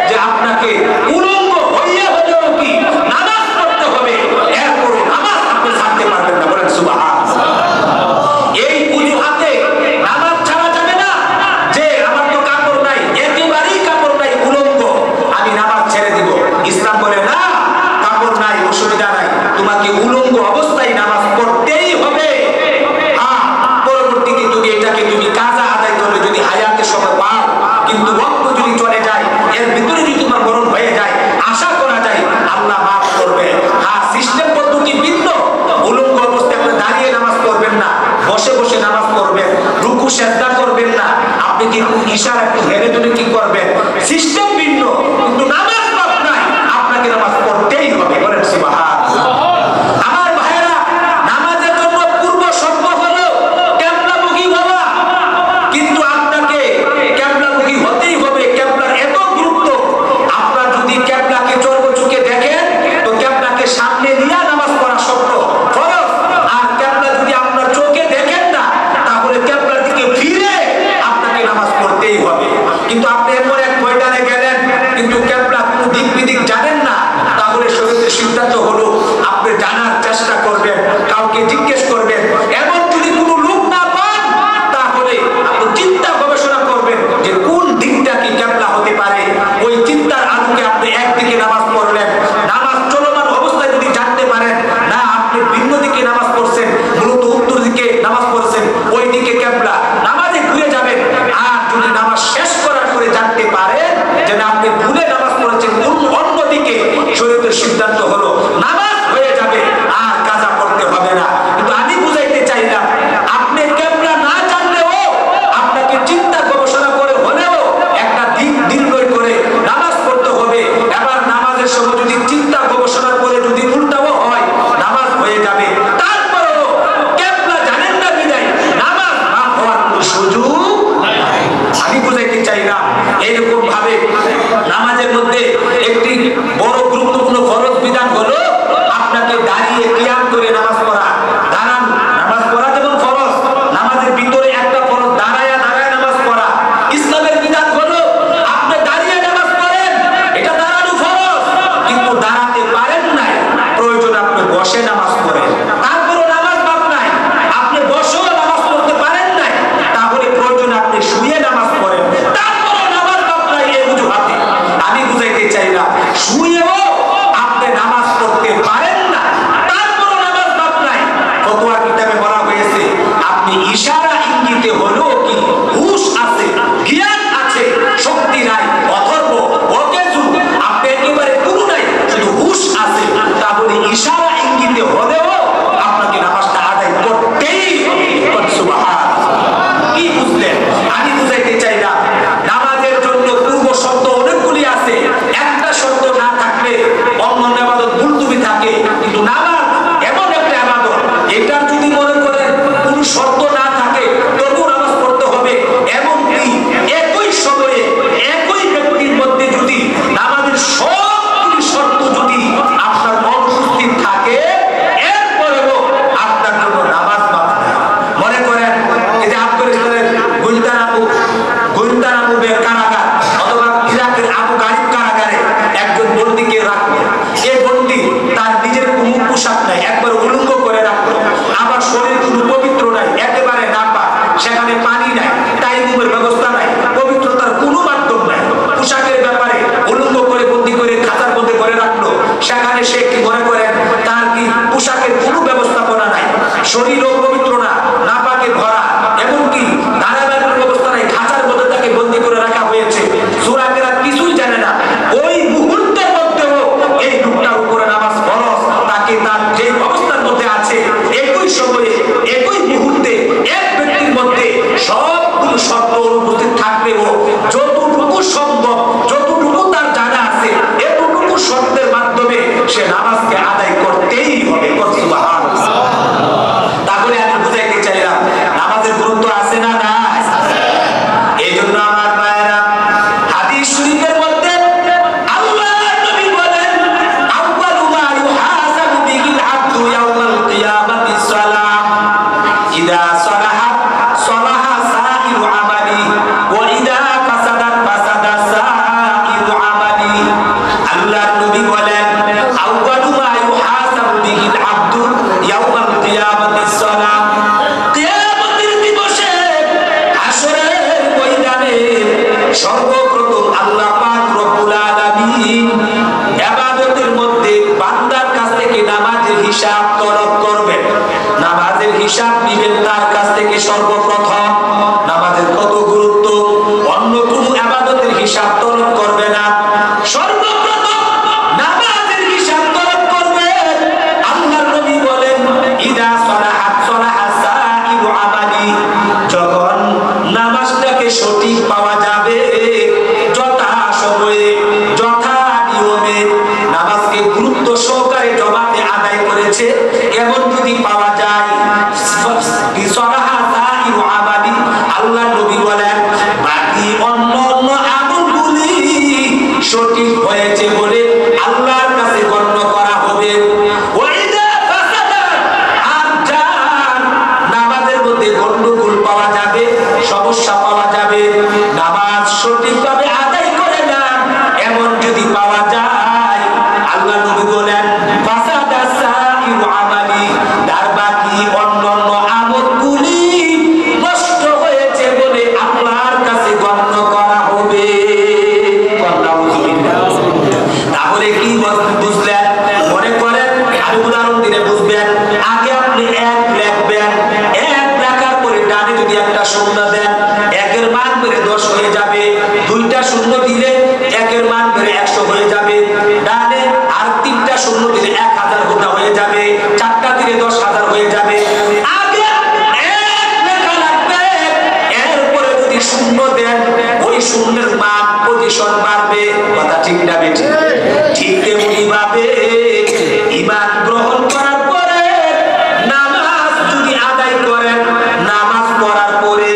যে আপনাকে উলঙ্গ হইয়া হলেও কি নামাজ পড়তে হবে। এরপরও নামাজ আপনি ছাড়তে পারবেন না। বলেন সুবহানাল্লাহ। এই অজুহাতে নামাজ ছাড়া যাবে না যে আমার তো কাপড় নাই, একেবারেই কাপড় নাই, উলঙ্গ, আমি নামাজ ছেড়ে দিব। ইসলাম বলে না, কাপড় নাই, অসুবিধা নাই, তোমাকে উলঙ্গ অবস্থায় নামাজ পড়তেই হবে। হ্যাঁ, পরবর্তীতে তুমি এটাকে তুমি কাজা আদায় করবে যদি হায়াতের সময় পাও। কিন্তু বক্ত যদি চলে যায়, এর ভিতরে যদি তোমার মরণ হয়ে যায়, আশা করা যায় আল্লাহ মাফ করবে। হ্যাঁ, সিস্টেম পদ্ধতি ভিন্ন। উলঙ্গ অবস্থায় আপনি দাঁড়িয়ে নামাজ পড়বেন না, বসে বসে নামাজ পড়বেন, রুকু সেজদা করবেন না, আপনি কি ইশারা একটু হেরে ধরে কি করবেন, সিস্টেম ভিন্ন, কিন্তু নামাজ পাপ নাই, আপনাকে নামাজ পড়তেই হবে। বলেন সুবহানাল্লাহ। আমার ভাইয়েরা, নামাজের জন্য পূর্ব শর্ত হলো কিবলামুখী হওয়া। কিন্তু আপনাকে কিবলামুখী হতেই হবে। কিবলার এত গুরুত্ব, আপনার যদি কিবলাকে চর্ব চোখে দেখেন, তো কিবলাকে সামনে নিয়ে নামাজ পড়া শর্ত, ফরজ। আর কিবলা যদি আপনার চোখে দেখেন না, তাহলে কিবলার দিকে ফিরে আপনাকে নামাজ পড়তেই হবে। কিন্তু আপনি এমন এক ময়দানে গেলেন, কিন্তু কিবলা কোনো দিক বিদিক জানেন না, তাহলে শরীয়তের সিদ্ধান্ত হলো আপনি জানার চেষ্টা করবেন, কাউকে জিজ্ঞেস করবেন। এমন যদি কোনো লোক না পান, তাহলে আপনি চিন্তা গবেষণা করবেন যে কোন দিকটা কি কিবলা হতে পারে। ওই চিন্তার আলোকে আপনি একদিকে নামাজ পড়লেন। নামাজ চলমান অবস্থায় যদি জানতে পারেন বসে নামাজ পড়েন, তারপরও নামাজ বাদ নাই, আপনি বসেও নামাজ পড়তে পারেন নাই, তাহলে প্রয়োজনে আপনি শুয়ে নামাজ পড়েন, তারপরও নামাজ বাদ নাই এই অজুহাতে। আমি বুঝাইতে চাইলাম শুয়েও আপনি নামাজ পড়তে পারেন না, তারপরও নামাজ বাদ নাই। ফতোয়া কিতাবে বলা হয়েছে আপনি ইশারা ইঙ্গিতে হলো কি হুশ আছে, জ্ঞান আছে, শক্তি নাই, অথর্ব অকেজু, আপনি একেবারে পুরো নাই, শুধু হুশ আছে, তাহলে ইশারা ইঙ্গিতে হলেও আপনাকে নামাজটা আদায় করতেই হবে। সুবহানাল্লাহ। কি বুঝলেন? আমি বুঝাইতে চাইলাম নামাজের জন্য পূর্ব শর্ত অনেকগুলি আছে, একটা শর্ত না থাকলে অন্য ইবাদত মুলতবি থাকে, কিন্তু নামাজ এমন একটা ইবাদত এটা যদি মনে করেন কোন শর্ত না থাকে তবু নামাজ পড়তে হবে, এবং কি একই সময়ে একই ব্যক্তির মধ্যে যদি নামাজের সবগুলি শর্ত যদি আপনার অনুপস্থিত থাকে এরপরেও আপনার জন্য নামাজ বাদ নাই। মনে করেন এই যে আফগানিস্তানের গুইন্তানাবু কারাগার অথবা ইরাকের আবু গারিব কারাগারে একজন বন্দীকে রাখলো, এই বন্দী তার নিজের কোনো পোশাক নাই, একবার উলঙ্গ করে রাখলো, আবার শরীর কোনো পবিত্র নাই, একেবারে নাপাক, সেখানে পানি নাই, তাইমুমের ব্যবস্থা নাই, পবিত্রতার কোনো মাধ্যম নাই, পোশাকের ব্যাপারে উলঙ্গ করে বন্দী করে খাঁচার মধ্যে করে রাখলো, সেখানে সে কি মনে করেন তার কি পোশাকের কোনো ব্যবস্থাপনা নাই, শরীরও পবিত্র না, নাপাকে ভরা, এমনকি ধারাবাহিক ব্যবস্থা নাই, খাঁচার মধ্যে তাকে বন্দী করে রাখা হয়েছে, সূরা কেরাত কিছুই জানে না, ওই মুহূর্তের মধ্যেও এই লোকটার উপরে নামাজ ফরজ, তাকে তার যে অবস্থার মধ্যে আছে একই সময়ে একই মুহূর্তে এক ব্যক্তির মধ্যে সবগুলো শর্ত উপস্থিত থাকলেও যতটুকু সম্ভব, যতটুকু তার জানা আছে এতটুকু শর্তের মাধ্যমে সে নামাজকে আদায় করতেই হবে। সুবহানাল্লাহ। তাহলে আমি বুঝাইতে চাইলাম নামাজের গুরুত্ব আছে না না? এই জন্য আমার ভাইয়েরা হাদিস শরীফের মধ্যে আল্লাহর নবী বলেন আউয়ালু মা ইউহাসাবু বিহিল আবদু ইয়াউমাল কিয়ামাতিস সালাহ, ইদা সালাহাত সালাহা সাইরু আমালি ওয়া ইদা ফাসাদাত ফাসাদা সাইরু আমালি। আল্লাহর নবী বলেন আউয়ালু মা ইউহাসাবু বিহিল আবদু ইয়াউমাল কিয়ামাতিস সালাহ, কিয়ামতের দিবসে হাসরের ময়দানে সর্বপ্রথম আল্লাহ পাক রব্বুল আলামিন ইবাদতের মধ্যে বান্দার কাছ থেকে নামাজের হিসাব তলব করবেন, নামাজের হিসাব নিবেন তার কাছ থেকে সর্বপ্রথম। নামাজের কত গুরুত্ব, অন্য কোনো ইবাদতের হিসাব তলব করবে না, সর্বপ্রথম নামাজের হিসাব তলব করবে। আল্লাহর নবী বলেন ইদা সালাহাত সালাহা সাইরু আমালি, যখন নামাজটাকে সঠিক পাওয়া যাবে, যথা সময়ে যথা নিয়মে নামাজকে গুরুত্ব সহকারে জমাতে আদায় করেছে এমন যদি পাওয়া যায়, সালাহা সাইরু আমালি, আল্লাহর নবী বলেন বাকি অন্য অন্য আমলগুলি সঠিক হয়েছে বলে আল্লাহর কাছে গণ্য করা হবে। ওয়াইদা ফাসাদা, আর যার নামাজের মধ্যে গন্ডগোল পাওয়া যাবে, সমস্যা পাওয়া যাবে, নামাজ সঠিকভাবে আদায় করে না এমন যদি পাওয়া যায়, আল্লাহ নবী বলেন ফাসাদা সাইরু আমালি, তার বাকি অন্যান্য আমলগুলি নষ্ট হয়েছে বলে আল্লাহর কাছে গণ্য করা হবে। তাহলে কি বুঝলেন? মনে করেন আমি উদাহরণ দিলে বুঝবেন, আগে আপনি এক লিখবেন, এক লেখার পরে ডানে যদি একটা শূন্য দেন, একের মান বেড়ে 10 হয়ে যাবে, দুইটা শূন্য দিলে একের মান বেড়ে 100 হয়ে যাবে, ডানে আর তিনটা শূন্য দিলে 1000 হয়ে যাবে, চারটা দিলে 10,000 হয়ে যাবে। আগে এক লেখা লাগবে, এরপরে যদি শূন্য দেন ওই শূন্যের মান পজিশন বাড়বে। কথা ঠিক না বেঠিক? ঠিক তেমনি ভাবে ঈমান গ্রহণ করার পরে নামাজ যদি আদায় করেন, নামাজ পড়ার পরে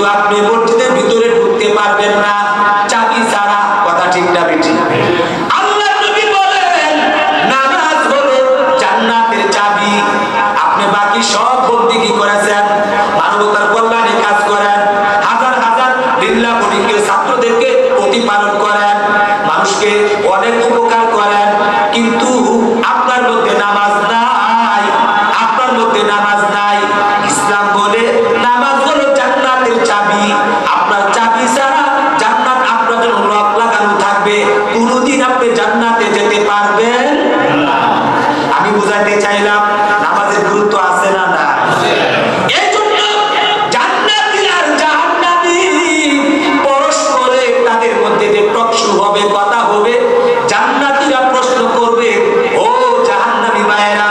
কিন্তু আপনি মসজিদের ভিতরে ঢুকতে পারবেন না চাবি ছাড়া। কথা ঠিক না বেঠিক? আল্লাহর নবী বলেন নামাজ হলো জান্নাতের চাবি। আপনি বাকি সব বন্দেগী করেছেন, মানবতার কল্যাণে কাজ করেন, হাজার হাজার লিল্লাহ বোর্ডিংকে ছাত্রদেরকে প্রতিপালন করেন, মানুষকে অনেক উপকার করেন, কিন্তু আপনার মধ্যে নামাজ নাই, আপনার মধ্যে নামাজ নাই। ইসলাম বলে নামাজ হলো জান্নাতের চাবি। আপনার চাবি ছাড়া জান্নাত আপনার জন্য লক লাগানো থাকবে, কোনোদিন আপনি জান্নাতে যেতে পারবেন না। আমি বুঝাইতে চাইলাম নামাজের গুরুত্ব আছে না না? এই জন্য জান্নাতি আর জাহান্নামী পরস্পরে তাদের মধ্যে যে টকশো হবে, কথা হবে, জান্নাতীরা প্রশ্ন করবে, ও জাহান্নামী ভাইয়েরা,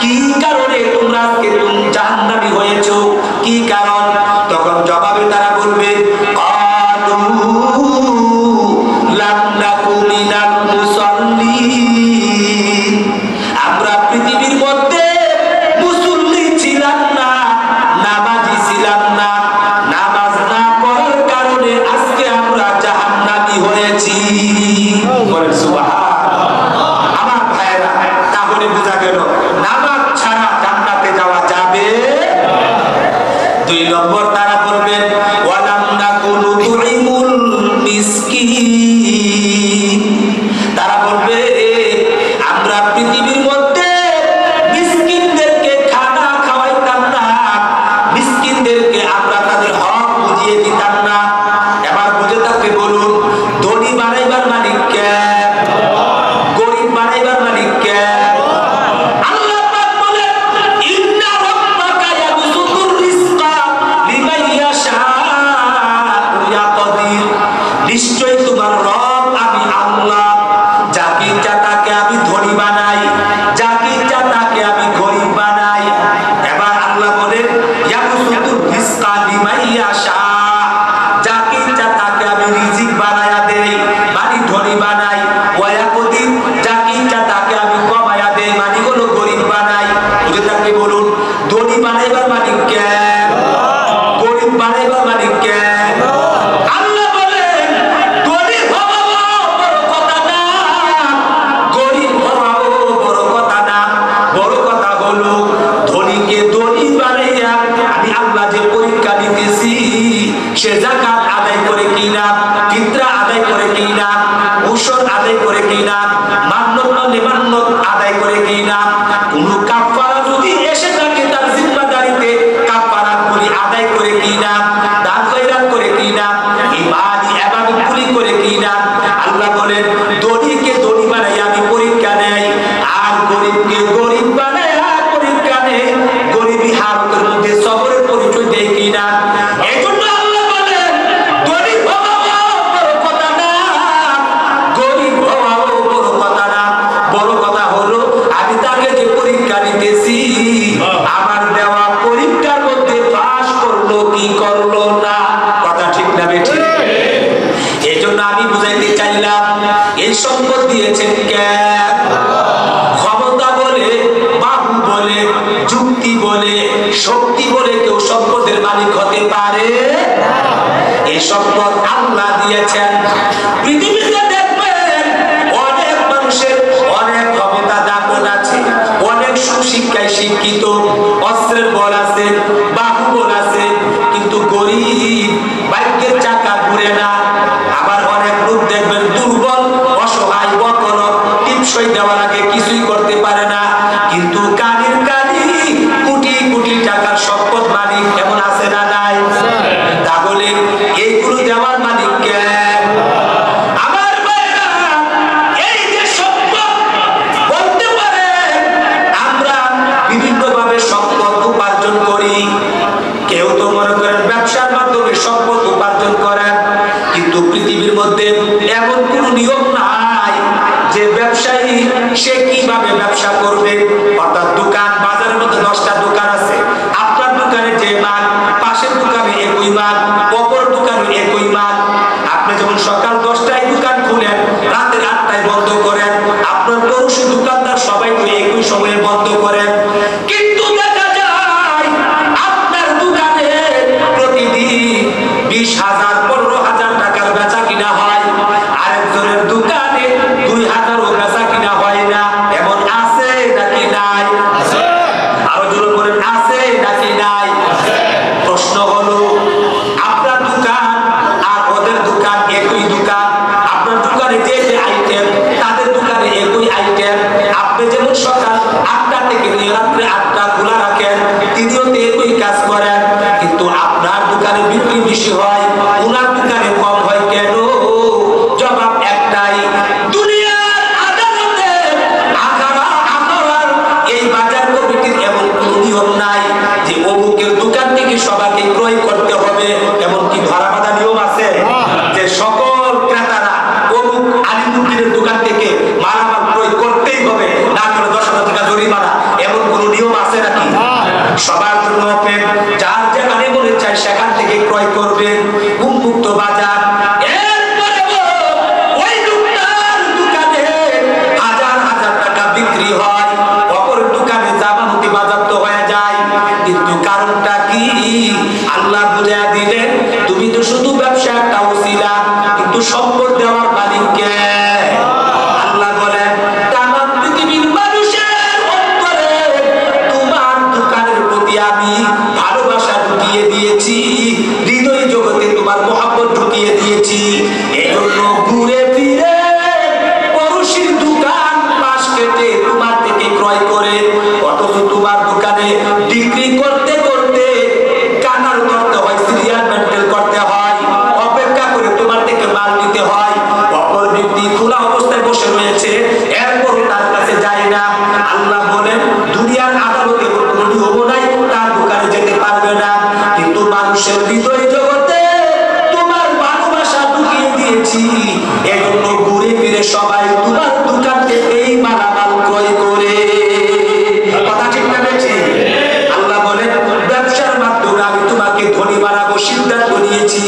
কি কারণে তোমরা আজকে জাহান্নামী হয়েছো, কি কারণ? তখন জবাবে তারা বলবে, ক্বালু লাম নাকু মিনাল মুসাল্লিন, আমরা পৃথিবীর মধ্যে মুসল্লি ছিলাম না, নামাজি ছিলাম না, নামাজ না করার কারণে আজকে আমরা জাহান্নামী হয়েছি। বলেন সুবহানাল্লাহ। আমার ভাইয়েরা, তাহলে বোঝা গেল নামাজ ছাড়া জান্নাতে যাওয়া যাবে। 2 নম্বর তারা বলবেন ওয়ালাম নাকুনু তুইমুল মিসকিন, তারা বলবে আমরা পৃথিবীর মধ্যে মিসকিনদেরকে খানা খাওয়াইতাম না, মিসকিনদেরকে আমরা তাদের হক বুঝিয়ে দিতাম না। এবার বুঝে থাকলে বলুন, ধনী বানাইবার মালিক কে? গরিব বানাইবার মালিক কে? আল্লাহ পাক বলেন ইন্না রাব্বাকা ইয়াবসুতুর রিজকা লিমান ইয়াশাউ ইয়াকদির, নিশ্চয়ই তোমার রব আমি আল্লাহ যাকে ইচ্ছা তাকে আমি ধনী বানাই, যাকে ইচ্ছা তাকে আমি গরিব বানাই। এবার আল্লাহ বলেন ইয়াবসুতুর রিজকা লিমান ইয়াশাউ, যাকে ইচ্ছা তাকে আমি রিজিক বানায়া দেই, মানে ধনী বানাই। ওয়া ইয়াকদির, যাকে ইচ্ছা তাকে আমি কমায়া দেই, মানে হলো গরিব বানাই। বুঝে থাকলে বলুন, ধনী বানাইবার মালিক কে? গরিব বানাইবার মালিক কে? আল্লাহ বলেন ধনী হওয়াও বড় কথা না, গরিব হওয়াও বড় কথা না। বড় কথা হলো ধনীকে ধনী বানাইয়া আমি আল্লাহ যে পরীক্ষা দিতেছি, সে যাকাত আদায় করে কিনা, ফিতরা আদায় করে কিনা, উশর আদায় করে কিনা, মান্নত মান্নত আদায় করে কিনা, কোন কাফারা যদি এসে থাকে তার জিম্মাদারিতে কাফারাতগুলি আদায় করে কিনা, দান খয়রাত করে কিনা, ইবাদি ইবাদতগুলি করে কিনা। আল্লাহ বলেন ধনীকে ধনী বানাইয়া আমি পরীক্ষা নেই, আর গরিবকে গরিব বানাইয়া পরীক্ষা নেই, গরিবী হালতের মধ্যে সবরের পরিচয় দেয় কিনা। এই জন্য আল্লাহ বলেন ধনী হওয়াও বড় কথা না, গরিব হওয়াও বড় কথা না। বড় কথা হলো আমি তাকে যে পরীক্ষা নিতেছি, আমার দেওয়া পরীক্ষার মধ্যে পাস করলো কি করলো না। কথা ঠিক না বেঠিক? এই জন্য আমি বুঝাইতে চাইলাম এই সম্পদ দিয়েছেন কে? ক্ষমতা বলে, বাহু বলে, যুক্তি বলে, শক্তি বলে কেউ সম্পদের মালিক হতে পারে? এই সম্পদ আল্লাহ দিয়েছেন। পৃথিবীতে দেখবেন অনেক মানুষের অনেক ক্ষমতা দাপন আছে, অনেক সুশিক্ষায় শিক্ষিত, অস্ত্রের বল আছে, বাহু বল আছে, কিন্তু গরিব, ভাগ্যের চাকা ঘুরে না। আবার অনেক লোক দেখবেন দুর্বল, অসহায়, বকল, টিপসই দেওয়ার আগে কিছুই করতে পারে না, কিন্তু কানির কানি কোটি কোটি টাকার সম্পদ মালিক এমন আছে না নাই? তাহলে এইগুলো দেওয়ার মালিক কে? আমার সবাই তোমার দোকান থেকেই মালামাল ক্রয় করে। কথা ঠিক না বেশি? আল্লাহ বলেন ব্যবসার মাধ্যমে আমি তোমাকে ধনী বানাবো সিদ্ধান্ত নিয়েছি,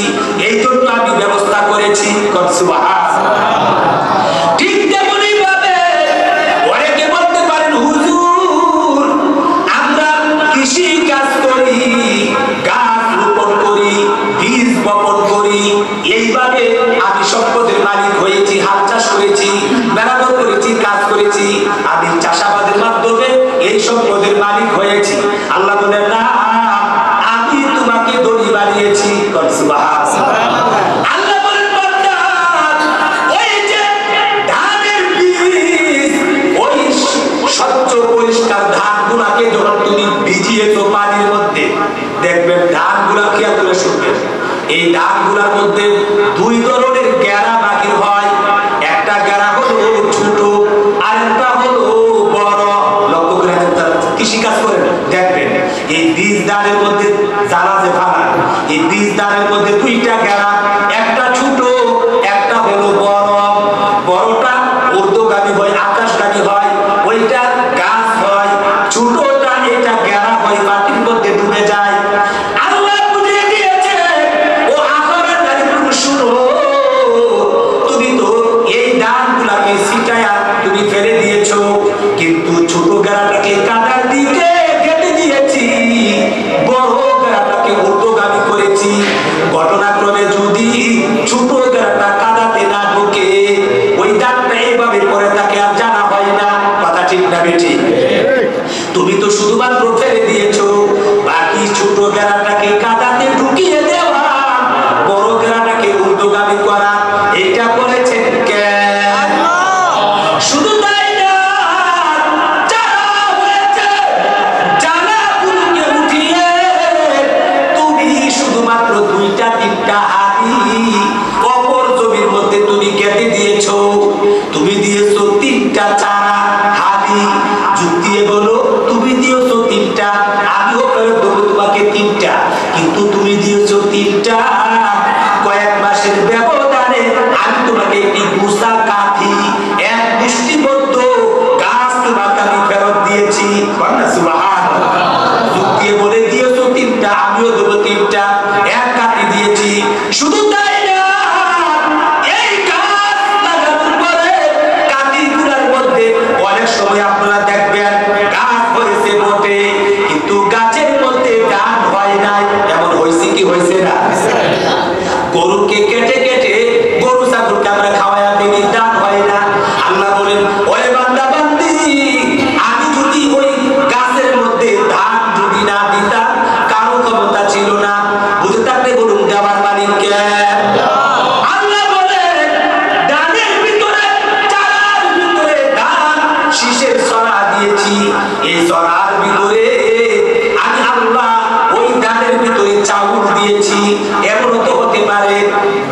এই জন্য আমি ব্যবস্থা করেছি। ঠিক তেমনি ভাবে অনেকে বলতে পারেন হুজুর আমরা কৃষি কাজ করি, গাছ রোপণ করি, বীজ বপন করি, এইভাবে আমি সম্পদের মালিক হয়েছি, হাল চাষ করেছি, মেরামত করেছি, কাজ করেছি, আমি চাষাবাদের মাধ্যমে এই সম্পদের মালিক হয়েছি। আল্লাহ বলেন না, আমি তোমাকে ধনী বানিয়েছি। আল্লাহ বলেন বান্দা ওই যে ধানের বীজ, ওই স্বচ্ছ পরিষ্কার ধানগুলাকে যখন তুমি ভিজিয়েছো পানির মধ্যে, দেখবেন ধানগুলা খেয়াল করে শুনবেন, এই ধানগুলার মধ্যে দুই ধরনের গেরা বাহির হয়। একটা গেরা হলো ছোট, আরেকটা হলো বড়। লক্ষ্য করে কৃষিকাজ করেন, দেখবেন এই বীজ ধানের মধ্যে জ্বালা যে ফালা, এই বীজ ধানের মধ্যে দুইটা গেরা, একটা ছোট একটা হলো বড়। বড়টা ঊর্ধ্বগামী হয়, আকাশগামী হয়, ওইটা গাছ হয়। ছোটটা এটা গেরা হয়, মাটির মধ্যে ডুবে যায়। আল্লাহ বুঝিয়ে দিয়েছে ও আখরার নারী পুরুষ শুনো, তুমি তো এই ধানগুলাকে ছিটায়া তুমি ফেলে দিয়েছো, কিন্তু ছোট গেরাটাকে কাটার দিকে কেটে দিয়েছি, বড় গেরাটাকে ঊর্ধ্বগামী করেছি। ঘটনাক্রমে যদি ছোট গেরাটা কাদাতে না ঢোকে, ওই ধানটা এইভাবে পড়ে থাকে, আর জানা হয় না। কথা ঠিক না বেঠিক? তুমি তো শুধুমাত্র ফেলে দিয়েছো, বাকি ছোট গেরাটাকে কাদাতে ঢুকিয়ে দেওয়া, বড় গেরাটাকে ঊর্ধ্বগামী করা, এটা বলেছেন কে? শুধু তাই না, যারা হয়েছে যারা গুরুকে উঠিয়ে তুমি শুধুমাত্র দুইটা তিনটা হাতি অপর জমির মধ্যে তুমি কেটে দিয়েছো, তুমি দিয়েছো তিনটা চারা হাতি, যুক্তি বলো তুমি দিয়েছো তিনটা, আমিও ফেরত দেবো তোমাকে তিনটা, কিন্তু তুমি দিয়েছো তিনটা। কয়েক মাসের ব্যবধানে আমি তোমাকে একটি গুছা কাঠি, এক মুষ্টিবদ্ধ গাছ তোমাকে আমি ফেরত দিয়েছি। যুক্তি বলে দিয়েছো তিনটা, আমিও দেবো তিনটা, এক কাঠি দিয়েছি। শুধু তাই না, এই গাছ লাগানোর পরে কাঠিগুলোর মধ্যে অনেক সময় আপনারা দেখবেন গাছ হয়েছে বটে, কিন্তু গাছের মধ্যে ধান হয় নাই। এমন হয়েছে কি হয়েছে না? গরুকে কেটে কেটে গরু ছাগলকে আমরা খাওয়াইয়া দিই, ধান হয় না। আল্লাহ বলেন ওই বান্দা বান্দি, আমি যদি ওই গাছের মধ্যে ধান যদি না দিতাম, কারো ক্ষমতা ছিল না। বুঝে থাকলে বলুন দেওয়ার মালিক কে? আল্লাহ বলেন ধানের ভিতরে, চারার ভিতরে ধান শীষের ছড়া দিয়েছি, এই ছড়ার ভিতরে আমি আল্লাহ ওই ধানের ভিতরে চাউল দিয়েছি। এমনও তো হতে পারে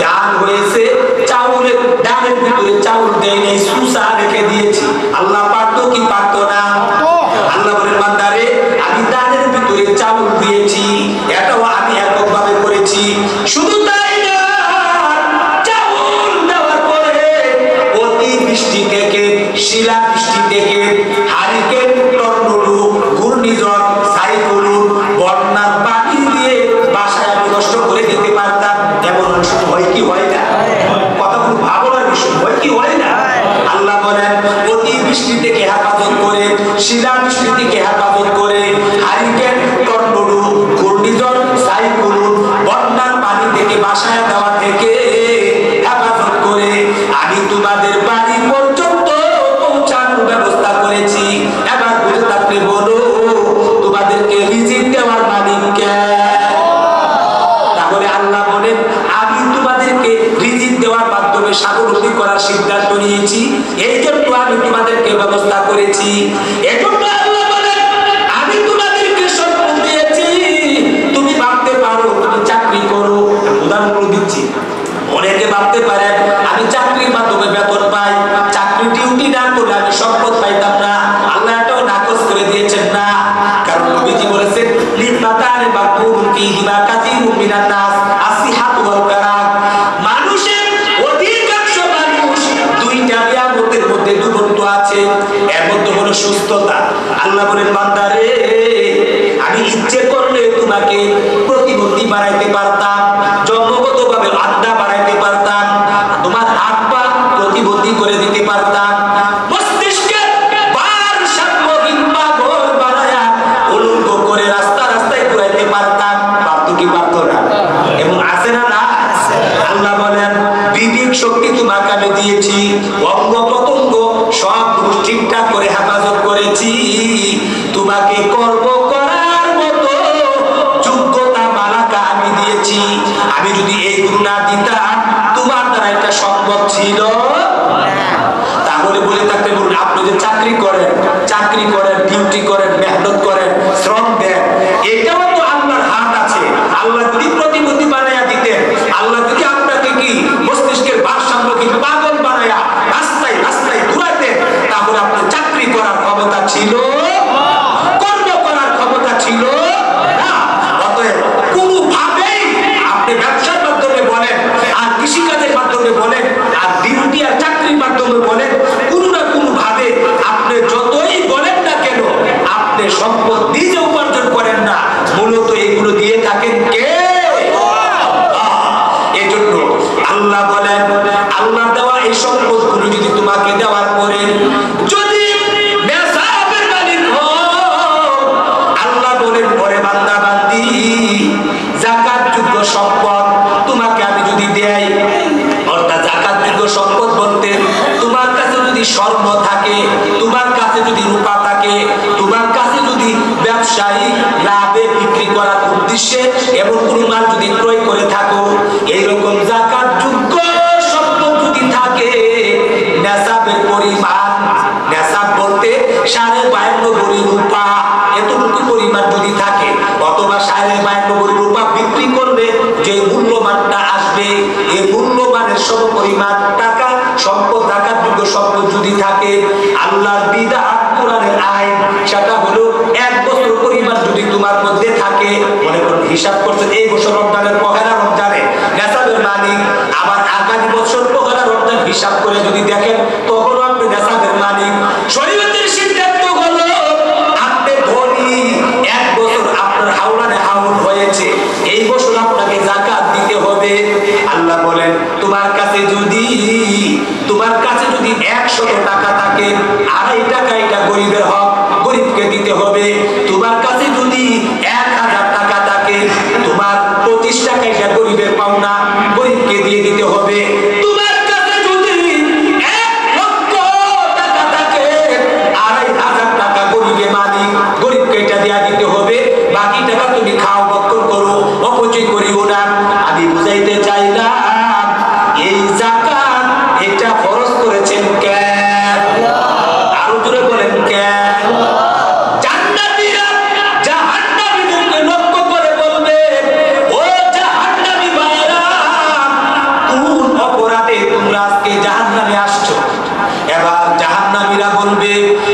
ধান হয়েছে, চাউলের ধানের ভিতরে চাউল দেয় নাই, সুসা রেখে দিয়েছি। আল্লাহ পারতো কি পারতো না? আল্লাহ বলেন বান্দারে আমি ধানের ভিতরে চাউল দিয়েছি, এটাও আমি এককভাবে করেছি। শুধু তাই না, চাউল দেওয়ার পরে অতি বৃষ্টি থেকে, শিলা বৃষ্টি থেকে, হারিকেন, টর্নেডো, ঘূর্ণিঝড়, সাইক্লোন, বন্যার পানি দিয়ে বাসায় আমি নষ্ট করে দিতে পারতাম। এমন অংশ হয় কি হয় না? কথা খুব ভাবনার বিষয়, হয় কি হয় না? আল্লাহ বলেন অতি বৃষ্টি থেকে হেফাজত করে, শিলা বৃষ্টি থেকে হেফাজত করে, হারিকেন, টর্নেডো, ঘূর্ণিঝড়, সাইক্লোন, বন্যার পানি থেকে বাসায় দেওয়া থেকে হেফাজত করে আমি তোমাদের বাড়ি পর্যন্ত পৌঁছানোর ব্যবস্থা করেছি। এবার বুঝে থাকলে বলো তোমাদেরকে রিজিক দেওয়ার মালিক কে? তাহলে আল্লাহ বলেন আমি তোমাদেরকে রিজিক দেওয়ার মাধ্যমে স্বাবলম্বী করার সিদ্ধান্ত নিয়েছি, এই জন্য আমি তোমাদেরকে ব্যবস্থা করেছি। এজন্য আল্লাহ বলেন আমি তোমাদেরকে সম্পদ দিয়েছি। তুমি ভাবতে পারো তুমি চাকরি করো, উদাহরণ দিচ্ছি, অনেকে ভাবতে পারেন আমি চাকরির মাধ্যমে বেতন পাই, চাকরি ডিউটি না করলে আমি সম্পদ পাইতাম না। আল্লাহ এটাও নাকচ করে দিয়েছেন না, কারণ নবীজি বলেছেন লিমাতানে বাকুম ফিহিমা কাসীরুম মিনান নাস আসিহাতু ওয়াল ফারাগ। মানুষের অধিকাংশ মানুষ দুইটা নিয়ামত হলো সুস্থতা। আল্লাহ বলেন বান্দারে আমি ইচ্ছে করলে তোমাকে প্রতিবন্ধী বানাইতে পারতাম, জন্মগতভাবে আত্মা বানাইতে পারতাম, তোমার হাত পা প্রতিবন্ধী করে দিতে পারতাম, মস্তিষ্কে ভারসাম্যহীন পাগল বানায়া উলঙ্গ করে রাস্তা রাস্তায় ঘুরাইতে পারতাম। পারতো কি পারতো না? এবং আছে না না? আল্লাহ বলেন বিবেক শক্তি তোমাকে আমি দিয়েছি, অঙ্গ প্রত্যঙ্গ সব ঠিকঠাক করে হেফাজত করেছি, তোমাকে কর্ম করার মতো যোগ্যতা মালাকা আমি দিয়েছি। আমি যদি এইগুলো না দিতাম তোমার দ্বারা এটা সম্ভব ছিল। তাহলে বলে থাকতে বলুন, আপনি যে চাকরি করেন, ডিউটি করেন, মেহনত করেন, শ্রম দেন, এটাও তো আল্লাহর হাত আছে। আল্লাহ যদি প্রতিবন্ধী বানাইয়া দিতেন, আল্লাহ যদি আপনাকে কি মস্তিষ্কের ভারসাম্যহীন পাগল বানাইয়া রাস্তায় রাস্তায় ঘুরাইতেন, তাহলে আপনার চাকরি করার ক্ষমতা ছিল, কর্ম করার ক্ষমতা ছিল না। অতএব কোনোভাবেই আপনি ব্যবসার মাধ্যমে বলেন, আর কৃষিকাজের মাধ্যমে বলেন, আর ডিউটি আর চাকরির মাধ্যমে বলেন, কোনো না কোনো ভাবে আপনি যতই বলেন না কেন, আপনি সম্পদ নিজে উপার্জন করেন না, মূলত এগুলো দিয়ে থাকেন কে? এজন্য আল্লাহ বলেন, আল্লাহ দেওয়া এই সম্পদগুলো যদি তোমাকে দেওয়ার পরে যদি নেশাবের মালিক হও, আল্লাহ বলেন পরে বান্দা বান্দি যাকাত যোগ্য সম্পদ তোমাকে আমি যদি দেই, অর্থাৎ যাকাত যোগ্য সম্পদ বলতে তোমার কাছে যদি স্বর্ণ থাকে, তোমার কাছে যদি রূপা থাকে, তোমার কাছে যদি ব্যবসায়ী লাভে বিক্রি করার উদ্দেশ্যে এবং কোনো মাল যদি ক্রয় করে থাকো, এইরকম যাকাত যোগ্য সম্পদ যদি থাকে, নেশাবের পরিমাণ, নেশাব বলতে 52.5 ভরি রূপা, এতটুকু পরিমাণ যদি থাকে, অথবা 52.5 ভরি রূপা বিক্রি করলে যে মূল্যমানটা আসবে, এই মূল্যমানের সম পরিমাণ টাকা সম্পদ, টাকার যোগ্য সম্পদ যদি থাকে, আল্লাহর বিধান কোরআনের আইন সেটা হলো 1 বছর পরিমাণ যদি তোমার মধ্যে থাকে, মনে করুন হিসাব করছেন এই বছর রমজানের পহেলা রমজানে নেশাবের মালিক, আবার আগামী বছর পহেলা রমজান হিসাব করে যদি দেখেন, তখনও আপনি নেশাবের মালিক। শরীয়তের সিদ্ধান্ত হলো আপনি ধনী, 1 বছর আপনার হাওলানে হাউল হয়েছে, এই বছর আপনাকে যাকাত দিতে হবে। আল্লাহ বলেন তোমার কাছে যদি 100 টাকা থাকে, 2.5 টাকা এটা গরিবের হক, গরিবকে দিতে হবে। তোমার কাছে যদি 1000 টাকা থাকে, তোমার 25 টাকা এটা গরিবের পাওনা, গরিবকে দিয়ে দিতে হবে। তোমার কাছে যদি 1 লক্ষ টাকা থাকে, 2,500 টাকা গরিবের মালিক, গরিবকে এটা দেয়া দিতে হবে। বাকি টাকা তুমি খাও, বক্ষণ করো, অপচয় করিও না। আমি বুঝাইতে চাইলাম এই যাকাত এটা ফরজ করেছেন কে? আরো জোরে বলেন কে? জান্নাতীরা জাহান্নামীদেরকে লক্ষ্য করে বলবে, ও জাহান্নামী ভাইরা, কোন অপরাধে তোমরা আজকে জাহান্নামে আসছো? এবার জাহান্নামীরা বলবে,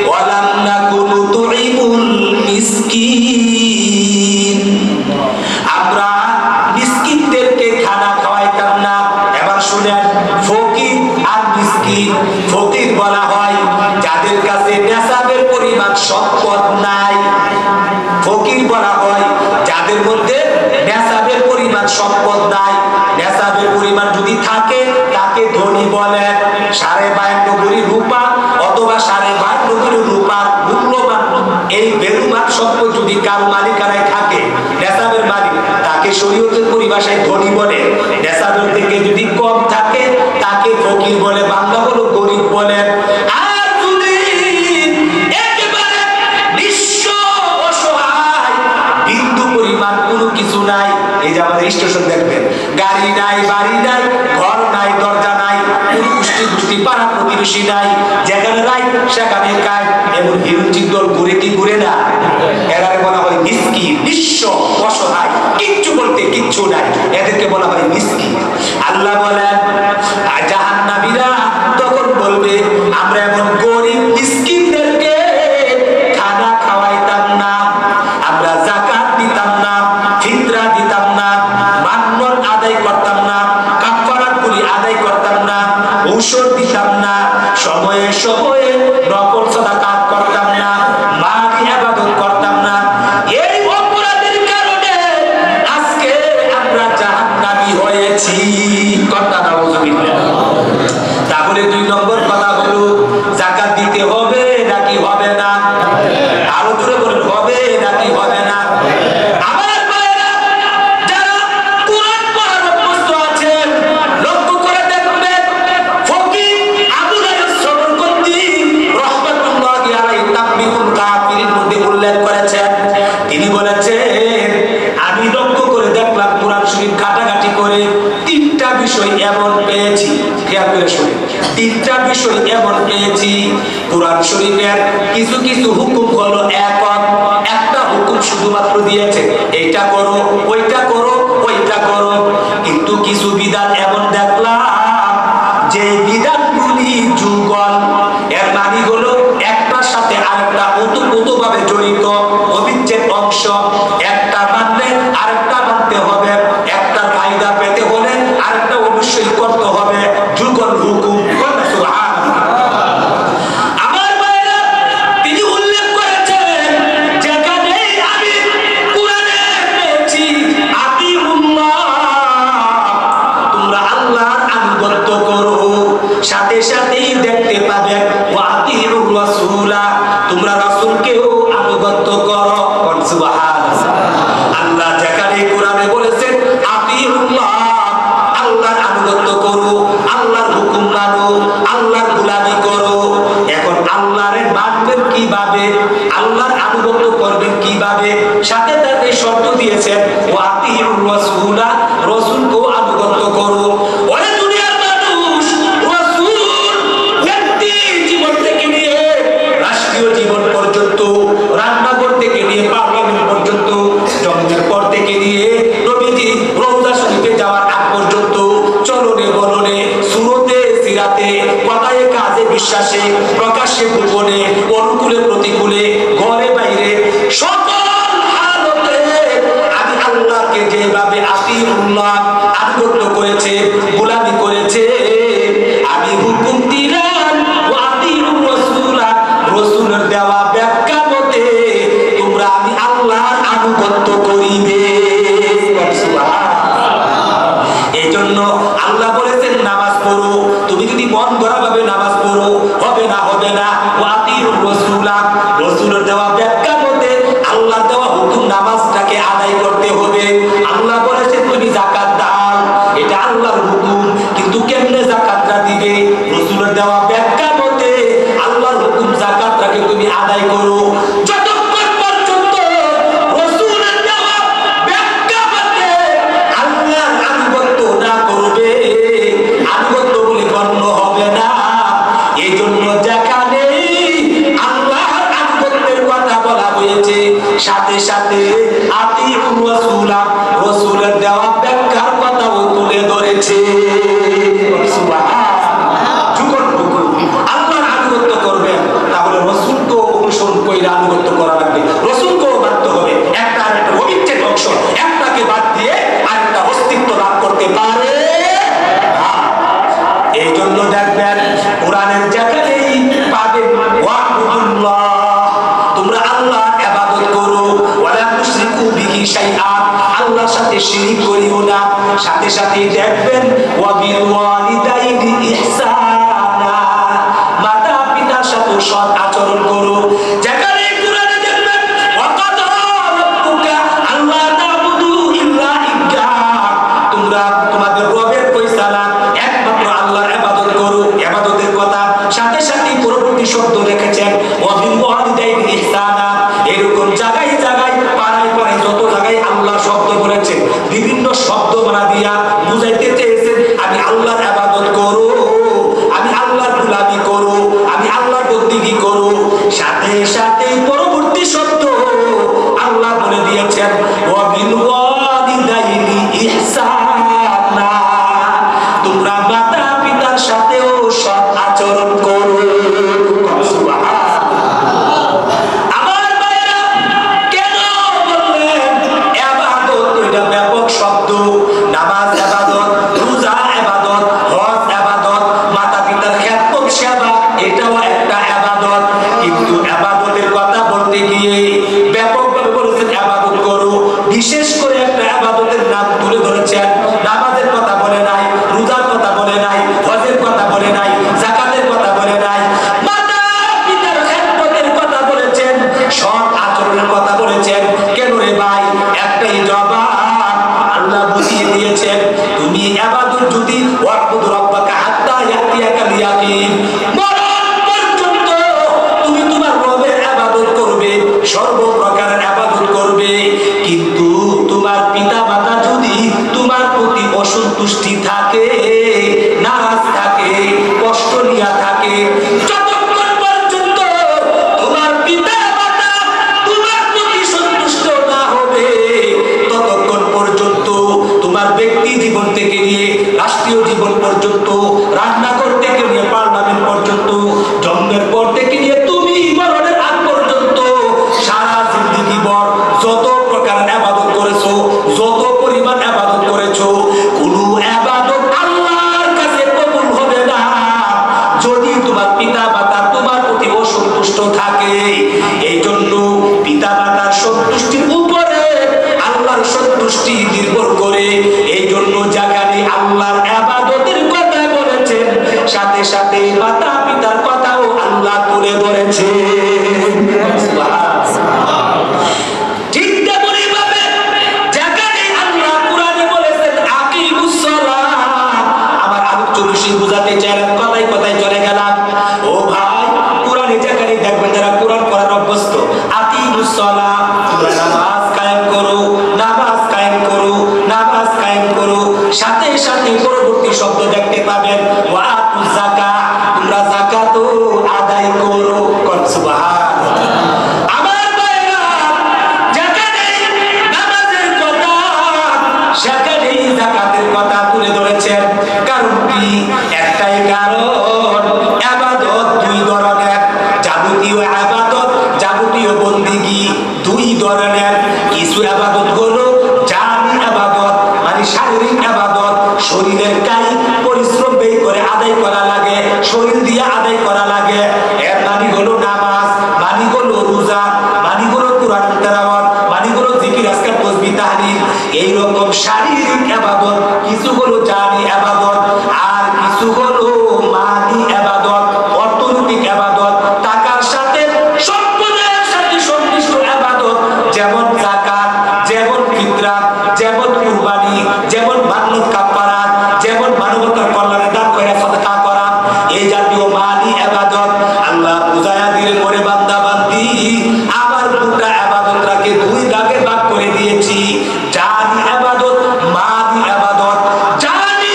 ওয়ালাম নাকুনু তুইমুল মিসকিন, আমরা মিসকিনদেরকে খানা খাওয়াইতাম না। এবার শুনেন, ফকির আর মিসকিন, ফকির বলা হয় যাদের কাছে নেশাবের পরিমাণ সম্পদ নাই, ফকির বলা হয় যাদের মধ্যে নেশাবের পরিমাণ সম্পদ নাই। নেশাবের পরিমাণ যদি থাকে তাকে ধনী বলেন। 52.5 ভরি রূপা অথবা 52.5 ভরি রূপার মূল্যবান এই বেরুমান সম্পদ যদি কারো মালিকানায় থাকে, নেশাবের মালিক, তাকে শরীয়তের পরিভাষায় ধনী বলে। নেশাবের থেকে যদি কম থাকে তাকে ফকির বলে, বাংলা হলো গরিব বলেন। আর যদি একেবারে নিঃস্ব অসহায়, বিন্দু পরিমাণ কোনো কিছু নাই, এই যে আমাদের স্টেশন দেখবেন, গাড়ি নাই, বাড়ি নাই, ঘর নাই, দরজা নাই, কোনো গোষ্ঠী পাড়া প্রতিবেশী নাই, যেখানে নাই সেখানে কাজ, এমন হিরুচির দল ঘুরে কি ঘুরে না, এরারে বলা হয় মিসকিন, নিঃস্ব অসহায়, কিচ্ছু বলতে কিচ্ছু নাই, এদেরকে বলা হয় মিসকিন। আল্লাহ বলেন জাহান্নামীরা তখন বলবে, আমরা এমন গরিব মিসকিনদেরকে খানা খাওয়াইতাম না, আমরা যাকাত দিতাম না, ফিতরা দিতাম না, মান্নত আদায় করতাম না, কাফারাত গুলি আদায় করতাম না, ঔষধ দিতাম না, সময়ে সময়ে নকল সাদাকাত করতাম খেয়াল করে শুনেন, তিনটা বিষয় এমন পেয়েছি কোরআন শরীফের কিছু কিছু হুকুম হলো একক, একটা হুকুম শুধুমাত্র দিয়েছে এইটা করো ওইটা করো ওইটা করো, কিন্তু কিছু বিধান এমন দেখলাম যে বিধানগুলি যুগল, এর মানে হলো একটার সাথে আরেকটা ওতপ্রোতভাবে জড়িত, অবিচ্ছেদ অংশ, একটা মানলে আরেকটা মানতে হবে, একটা ফায়দা পেতে হলে আরেকটা অবশ্যই করতে হবে, যুগল হুকুম। আমার ভাইরা, তিনি উল্লেখ করেছেন যেখানে আমি কোরআনে পেয়েছি আতিউল্লাহ, তোমরা আল্লাহর আনুগত্য করো, সাথে সাথেই দেখতে পাবেন ওয়াতিউর রাসূলা, তোমরা রাসূলকেও আনুগত্য করো। সুবহানাল্লাহ। আল্লাহ যেখানে কোরআনে বলেছেন আতিউল্লাহ, আল্লাহর আনুগত্য করো, আল্লাহর হুকুম মানো, আল্লাহর গোলামি করো। এখন আল্লাহরে মানবেন কিভাবে, আল্লাহর আনুগত্য করবেন কিভাবে, সাথে সাথে শর্ত দিয়েছেন ওয়াতিউর রাসূলা, রাসূলকেও আনুগত্য করো। ওরে দুনিয়ার মানুষ, রাসূল ব্যক্তি জীবন থেকে নিয়ে রাষ্ট্রীয় জীবন পর্যন্ত, রান্নাঘর থেকে নিয়ে পার্লামেন্ট পর্যন্ত, জন্মের পর থেকে নিয়ে নবীজি রওজা শরীফে যাওয়ার আগ পর্যন্ত, চলনে বলনে, সুরতে সিরাতে, কথায় কাজে বিশ্বাসে, প্রকাশ্যে গোপনে, অনুকূলে প্রতিকূলে, ঘরে বাইরে, সকল হালতে আমি আল্লাহকে যেভাবে আতিউল্লাহ আনুগত্য করেছে, গোলামি করেছে, আমি হুকুম দিলাম ওয়াতিউর রাসূলা, রাসূলের দেওয়া ব্যাখ্যা মতে তোমরা আমি আল্লাহর আনুগত্য করিবে। এই জন্য আল্লাহ বলেছেন নামাজ পড়ো, তুমি যদি মন গড়া ভাবে নামাজ পড়ো হবে না, হবে না। ওয়াতিউর রাসূলা, রাসূলের দেওয়া ব্যাখ্যা মতে আল্লাহর দেওয়া হুকুম নামাজটাকে আদায় করতে হবে। আল্লাহ বলেছেন তুমি যাকাত দাও, এটা আল্লাহর হুকুম, কিন্তু কেমনে যাকাতটা দিবে, রাসূলের দেওয়া ব্যাখ্যা মতে আল্লাহর হুকুম যাকাতটাকে তুমি আদায় করো। যতক্ষণ পর্যন্ত রাসূলের দেওয়া ব্যাখ্যা মতে আল্লাহর আনুগত্য না করবে, আনুগত্য বলে গণ্য হবে না। এই জন্য যেখানে আল্লাহর আনুগত্যের কথা বলা হয়েছে, সাথে সাথে আতিউর রাসূলা, রাসূলের দেওয়া ব্যাখ্যার কথাও তুলে ধরেছে। আল্লাহর আনুগত্য করবেন, তাহলে রাসূলকে অনুসরণ করে আনুগত্য করা লাগবে, রাসূলকেও মানতে হবে। একটা আরেকটা অবিচ্ছেদ অংশ, একটাকে বাদ দিয়ে আরেকটা অস্তিত্ব লাভ করতে পারে। এই জন্য দেখবেন কোরআনের যেখানেই পাবেন ওয়াকুল্লাহ, তোমরা আল্লাহর ইবাদত করো, ওয়ালা তুশরিকু বিহি শাইআ, আল্লাহর সাথে শিরক করিও না। সাথে সাথে দেখবেন ওয়াবিল ওয়ালিদাইনি ইহসানা, মাতা পিতার সাথে সৎ আচরণ করো। যেখানে কোরআনে দেখবেন ওয়াকাদা রাব্বুকা আল্লা তা'বুদু ইল্লা ইয়্যাহু, তোমরা তোমাদের রবের ফয়সালা একমাত্র আল্লাহর ইবাদত করো, ইবাদতের কথা। সাথে সাথে পরবর্তী শব্দ রেখেছেন ওয়াবিল ওয়ালিদাইনি ইহসানা। এরকম জায়গায় জায়গায়, পাড়ায় পাড়ায় যত জায়গায় আল্লাহ শব্দ বলেছেন, বিভিন্ন শব্দ বানা দিয়া বুঝাইতে চেয়েছেন আমি আল্লাহর ইবাদত করো, আমি আল্লাহর গোলামি করো, আমি আল্লাহর বন্দেগী করো। সাথে সাথে পরবর্তী শব্দ আল্লাহ বলে দিয়েছেন ওয়াবিল ওয়ালিদাইনি ইহসানা, তোমরা মাতা পিতার সাথেও সৎ আচরণ করো। আমার ভাইরা, কেন বললেন ইবাদত? এটা ব্যাপক শব্দ। নামাজ ইবাদত, রোজা ইবাদত, হজ ইবাদত, মাতা পিতার খেদমত সেবা, এটাও একটা ইবাদত। কিন্তু ইবাদতের কথা বলতে গিয়ে ব্যাপকভাবে বলেছেন ইবাদত করো। বিশেষ করে একটা ইবাদতের নাম তুলে ধরেছেন, নামাজের কথা বলে নাই, রোজার কথা বলে নাই, হজের কথা বলে নাই, যাকাতের কথা বলে নাই, মাতা পিতার খেদমতের কথা বলেছেন, সৎ আচরণের কথা বলেছেন। কেন রে ভাই? একটাই জবাব, আল্লাহ বুঝিয়ে দিয়েছেন তুমি ইবাদত যদি ওয়াবুদ রাব্বাকা হাত্তা ইয়াতিয়াকাল ইয়াকিন, মরণ পর্যন্ত তুমি তোমার রবের ইবাদত করবে, সর্বপ্রকারের ইবাদত করবে। কিন্তু তোমার পিতা মাতা যদি তোমার প্রতি অসন্তুষ্টি থাকে, নারাজ থাকে, রাষ্ট্রীয় জীবন পর্যন্ত, রান্নাঘর থেকে নিয়ে পার্লামেন্ট পর্যন্ত, জন্মের পর থেকে নিয়ে তুমি মরণের আগ পর্যন্ত সারা জিন্দেগি ভর যত প্রকার ইবাদত করেছো, যত পরিমাণ ইবাদত করেছো, কোনো ইবাদত আল্লাহর কাছে কবুল হবে না যদি তোমার পিতা মাতা তোমার প্রতি অসন্তুষ্ট থাকে। এই জন্য পিতা মাতার সন্তুষ্টির উপরে আল্লাহর সন্তুষ্টি নির্ভর করে। এই জন্য যেখানে আল্লাহর ইবাদতের কথা বলেছেন, সাথে সাথে মাতা পিতার কথাও আল্লাহ তুলে ধরেছেন। ঠিক তেমনি ভাবে যেখানে আল্লাহ কোরআনে বলেছেন আকিমুস সালাত, আমার আলোচ্য বিষয় বুঝাতে চাইলাম, কথায় কথায় চলে গেলাম। ও ভাই, কোরআনে যেখানে দেখবেন যারা কোরআন পড়ার অভ্যস্ত, আকিমুস সালাত, তোমরা নামাজ কায়েম করো, নামাজ কায়েম করো, নামাজ কায়েম করো। সাথে সাথে পরবর্তী শব্দ দেখতে পাবেন ওয়া আতুজ যাকাত, তোমরা যাকাতও আদায় করো। সুবহানাল্লাহ। আমার ভাইরা, যেখানে নামাজের কথা সেখানেই যাকাতের কথা তুলে ধরেছেন। কারণ কি? একটাই কারণ, ইবাদত দুই ধরনের। যাবতীয় ইবাদত, যাবতীয় বন্দেগী দুই ধরনের। কিছু ইবাদত হলো জামি ইবাদত, মানে শারীরিক ইবাদত, শরীরের কায়িক পরিশ্রম ব্যয় করে আদায় করা লাগে, শরীর দিয়ে আদায় করা লাগে। এর মানে হলো নামাজ, মানে হলো রোজা, মানে হলো কোরআন তেলাওয়াত, মানে হলো জিকির আজকার তাসবিহ তাহলিল। এই রকম শারীরিক ইবাদত কিছু হলো জামি ইবাদত, আর কিছু হলো মানি ইবাদত, অর্থনৈতিক ইবাদত, টাকার সাথে সম্পদের সাথে সংশ্লিষ্ট ইবাদত, যেমন যাকাত, যেমন ফিতরা, যেমন কুরবানি, যেমন মান্নত কাফারাত, যেমন মানবতার কল্যাণে দান করে সাদকা করা। এই জাতীয় মানি ইবাদত আল্লাহ বুঝায়া দিলেন, করে বান্দা বান্দি আমার গোটা ইবাদতটাকে দুই ভাগে ভাগ করে দিয়েছি। জানি ইবাদত, মানি ইবাদত। জানি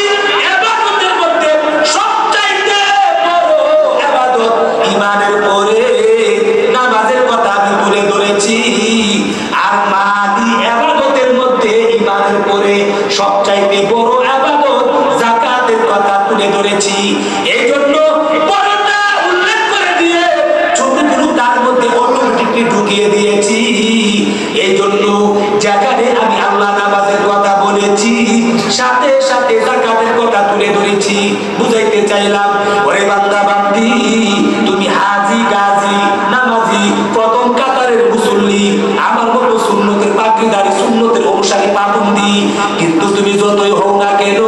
ইবাদতের মধ্যে সবচাইতে বড় ইবাদত ঈমানের পরে নামাজের কথা আমি তুলে ধরেছি। আর মানি ইবাদতের মধ্যে ঈমানের পরে সবচাইতে বড় ইবাদত যাকাতের কথা তুলে ধরেছি। এই জন্য বড়টা উল্লেখ করে দিয়ে ছোটগুলো তার মধ্যে অটোমেটিকলি ঢুকিয়ে দিয়েছি। এই জন্য যেখানে আমি আল্লাহ নামাজের কথা বলেছি, সাথে সাথে যাকাতের কথা তুলে ধরেছি। বুঝাইতে চাইলাম, ওরে বান্দা বান্দি, তুমি হাজি গাজী নামাজি প্রথম কাতারের মুসল্লি, আমার মতো সুন্নতের পাগড়িধারী, সুন্নতের অনুসারী পাবন্দি, কিন্তু তুমি যতই হও না কেন,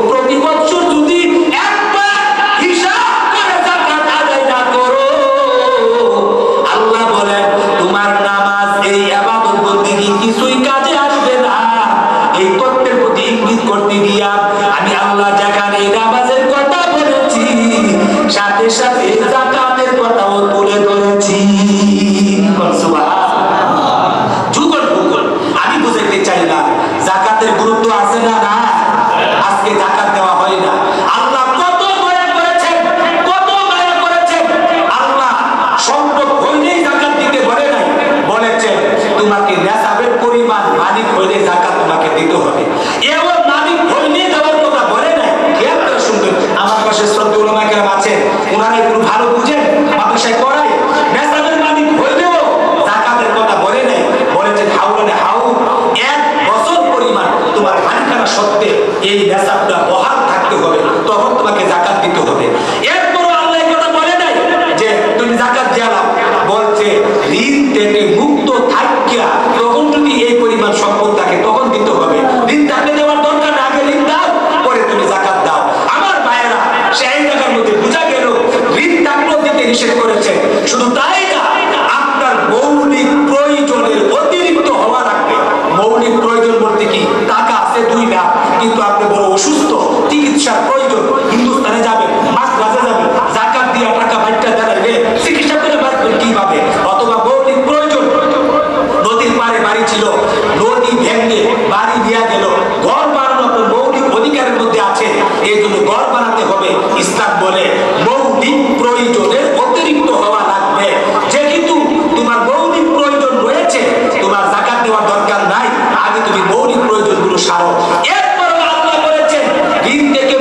প্রতি বছর যদি একবার হিসাব করে যাকাত আদায় না করো, আল্লাহ বলেন তোমার নামাজ, এই ইবাদত বন্দেগী কিছুই কাজে আসবে না। এই তত্ত্বের প্রতি ইঙ্গিত করতে গিয়া আমি আল্লাহ যেখানে নামাজের কথা বলেছি, সাথে সাথে যাকাতের কথাও তুলে ধরেছি। আমি বুঝাইতে চাইলাম যাকাতের গুরুত্ব আছে না? না, আজকে যাকাত দেওয়া হয় না। আল্লাহ কত দয়া করেছেন, কত মায়া করেছেন। আল্লাহ সম্পদ হইলেই যাকাত দিতে বলে নাই, বলেছেন তোমাকে নেশাবের পরিমাণ মালিক হইলে যাকাত তোমাকে দিতে হবে। এবার মালিক হইলে দেওয়ার কথা বলে নাই। খেয়াল করে শুনবেন, আমার পাশে শ্রদ্ধেয় উলামা কেরাম আছেন, ওনারা একটু ভালো বুঝেন, মাদ্রাসায় পড়ায়। নেশাবের মালিক হইলেও যাকাতের কথা বলে নাই, বলেছেন হাউলানে হাউল, 1 বছর পরিমাণ তোমার মালিকানা সত্ত্বে এই নেশাবটা বহাল থাকতে হবে, তখন তোমাকে যাকাত দিতে হবে। এরপরও আল্লাহ এই কথা বলে নাই যে তুমি যাকাত দিয়ে নাও, বলছে ঋণ থেকে মুক্ত থাকিয়া তখন যদি এই পরিমাণ সম্পদ থাকে তখন দিতে হবে। ঋণ থাকলে দেওয়ার দরকার না, আগে ঋণ দাও, পরে তুমি যাকাত দাও। আমার ভাইয়েরা, সেই জায়গার মধ্যে বোঝা গেল ঋণ থাকলেও দিতে নিষেধ করেছে। শুধু তাই না, আপনার মৌলিক প্রয়োজনের অতিরিক্ত হওয়া লাগবে। মৌলিক প্রয়োজন বলতে কি? টাকা আছে 2 লাখ, কিন্তু আপনি বড় অসুস্থ, চিকিৎসার প্রয়োজন, হিন্দুস্তানে যাবেন, মাদ্রাসে যাবেন, যাকাত দিয়া টাকা বাইটা দেখাইবে, চিকিৎসা করে বাঁচবেন কিভাবে? অথবা মৌলিক প্রয়োজন, নদীর পাড়ে বাড়ি ছিল, নদী ভেঙে বাড়ি দিয়া গেল, ঘর বানানো আপনার মৌলিক অধিকারের মধ্যে আছে, এই জন্য ঘর বানাতে হবে। ইসলাম বলে মৌলিক প্রয়োজনের অতিরিক্ত হওয়া লাগবে। যেহেতু তোমার মৌলিক প্রয়োজন রয়েছে, তোমার যাকাত দেওয়ার দরকার নাই, আগে তুমি মৌলিক প্রয়োজনগুলো সারো। এরপর আল্লাহ বলেছেন ঋণ থেকে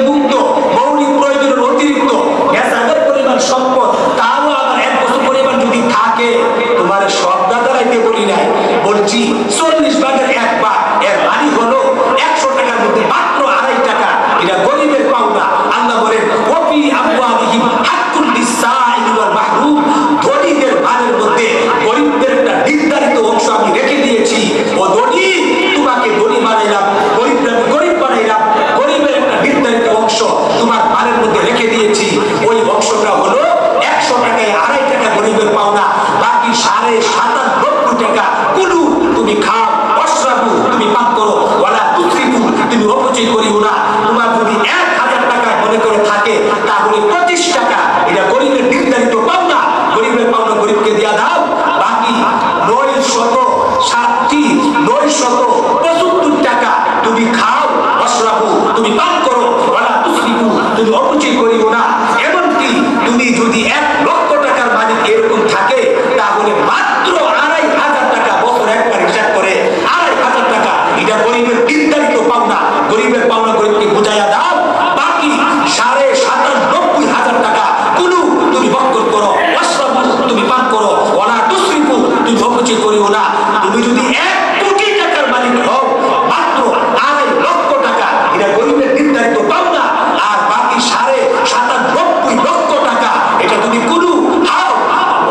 97,500 টাকা কুলু তুমি বক্ষণ করো, ওয়াশরাবু তুমি পান করো, ওয়ালা তুসরিফু তুমি অপচয় করিও না। তুমি যদি 1 কোটি টাকার মালিক হও, মাত্র 2.5 লক্ষ টাকা এটা গরিবের নির্ধারিত পাওনা, আর বাকি 97.5 লক্ষ টাকা এটা তুমি কুলু খাও,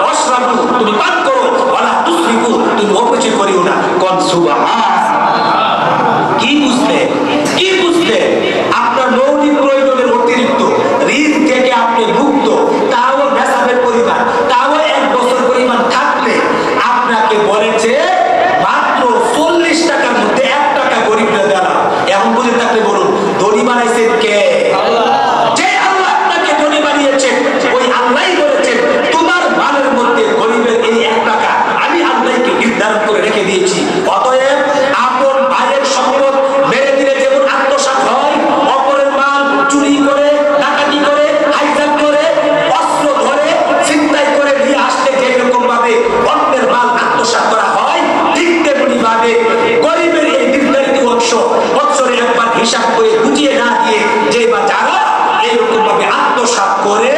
ওয়াশরাবু তুমি পান করো, ওয়ালা তুসরিফু তুমি অপচয় করিও না। কোন সুবহান। কি বুঝলে আপনার মৌলিক প্রয়োজনের অতিরিক্ত ঋণ থেকে আপনি মুক্ত, তাও নেশাবের পরিমাণ, তাও 1 বছর পরিমাণ থাকলে আপনাকে বলেছে মাত্র 40 টাকার মধ্যে 1 টাকা গরিবরা দেওয়া। এখন বুঝে থাকলে বলুন, ধনী বানাইছেন কে? যে আল্লাহ আপনাকে ধনী বানিয়েছেন, ওই আল্লাহই বলেছেন তোমার মালের মধ্যে গরিবের এই 1 টাকা আমি আল্লাহকে নির্ধারণ করে রেখে দিয়েছি। অতএব আপন ভাইয়ের সম্পদ মেরে দিলে যেমন আত্মসাৎ হয়, অপরের মাল চুরি করে, ডাকাতি করে, হাইজ্যাক করে, অস্ত্র ধরে ছিনতাই করে নিয়ে আসলে যেরকম ভাবে অন্যের মাল আত্মসাৎ করা হয়, ঠিক তেমনি ভাবে গরিবের এই নির্ধারিত অংশ বছরে একবার হিসাব করে বুঝিয়ে না দিয়ে যে বা যারা এইরকম ভাবে আত্মসাৎ করে,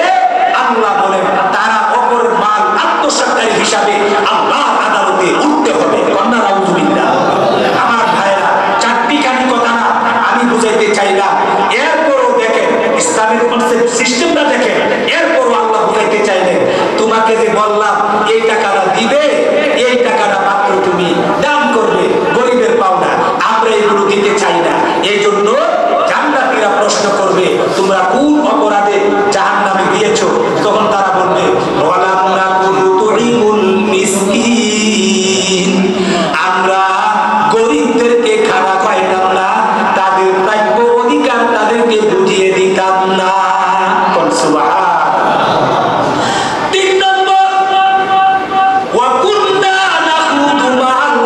আল্লাহ বলেন তারা অপরের মাল আত্মসাৎকারী হিসাবে আল্লাহর আদালতে উঠতে হবে। কন্যা নাউজুবিল্লাহ। আমার ভাইরা, 4টি খানি কথা না আমি বুঝাইতে চাইলাম, এরপরও দেখেন ইসলামের কনসেপ্ট সিস্টেমটা দেখেন, এরপরও আল্লাহ বুঝাইতে চাইলেন তোমাকে যে বললাম এই টাকাটা দিবে, এই টাকাটা মাত্র তুমি দান করবে, গরিবের পাওনা আমরা এগুলো দিতে চাই না। এই জন্য জান্নাতীরা প্রশ্ন করবে তোমরা কোন অপরাধে জাহান্নামে দিয়েছো, তখন তারা বলবে ওয়ালাম নাকুনু তুইমুল মিসকিন, আমরা গরিবদেরকে খানা খাওয়াইতাম না, তাদের প্রাপ্য অধিকার তাদেরকে বুঝিয়ে দিতাম না। সুবহান। 3 নম্বর, ওয়া কুননা নাখুদু মা'আল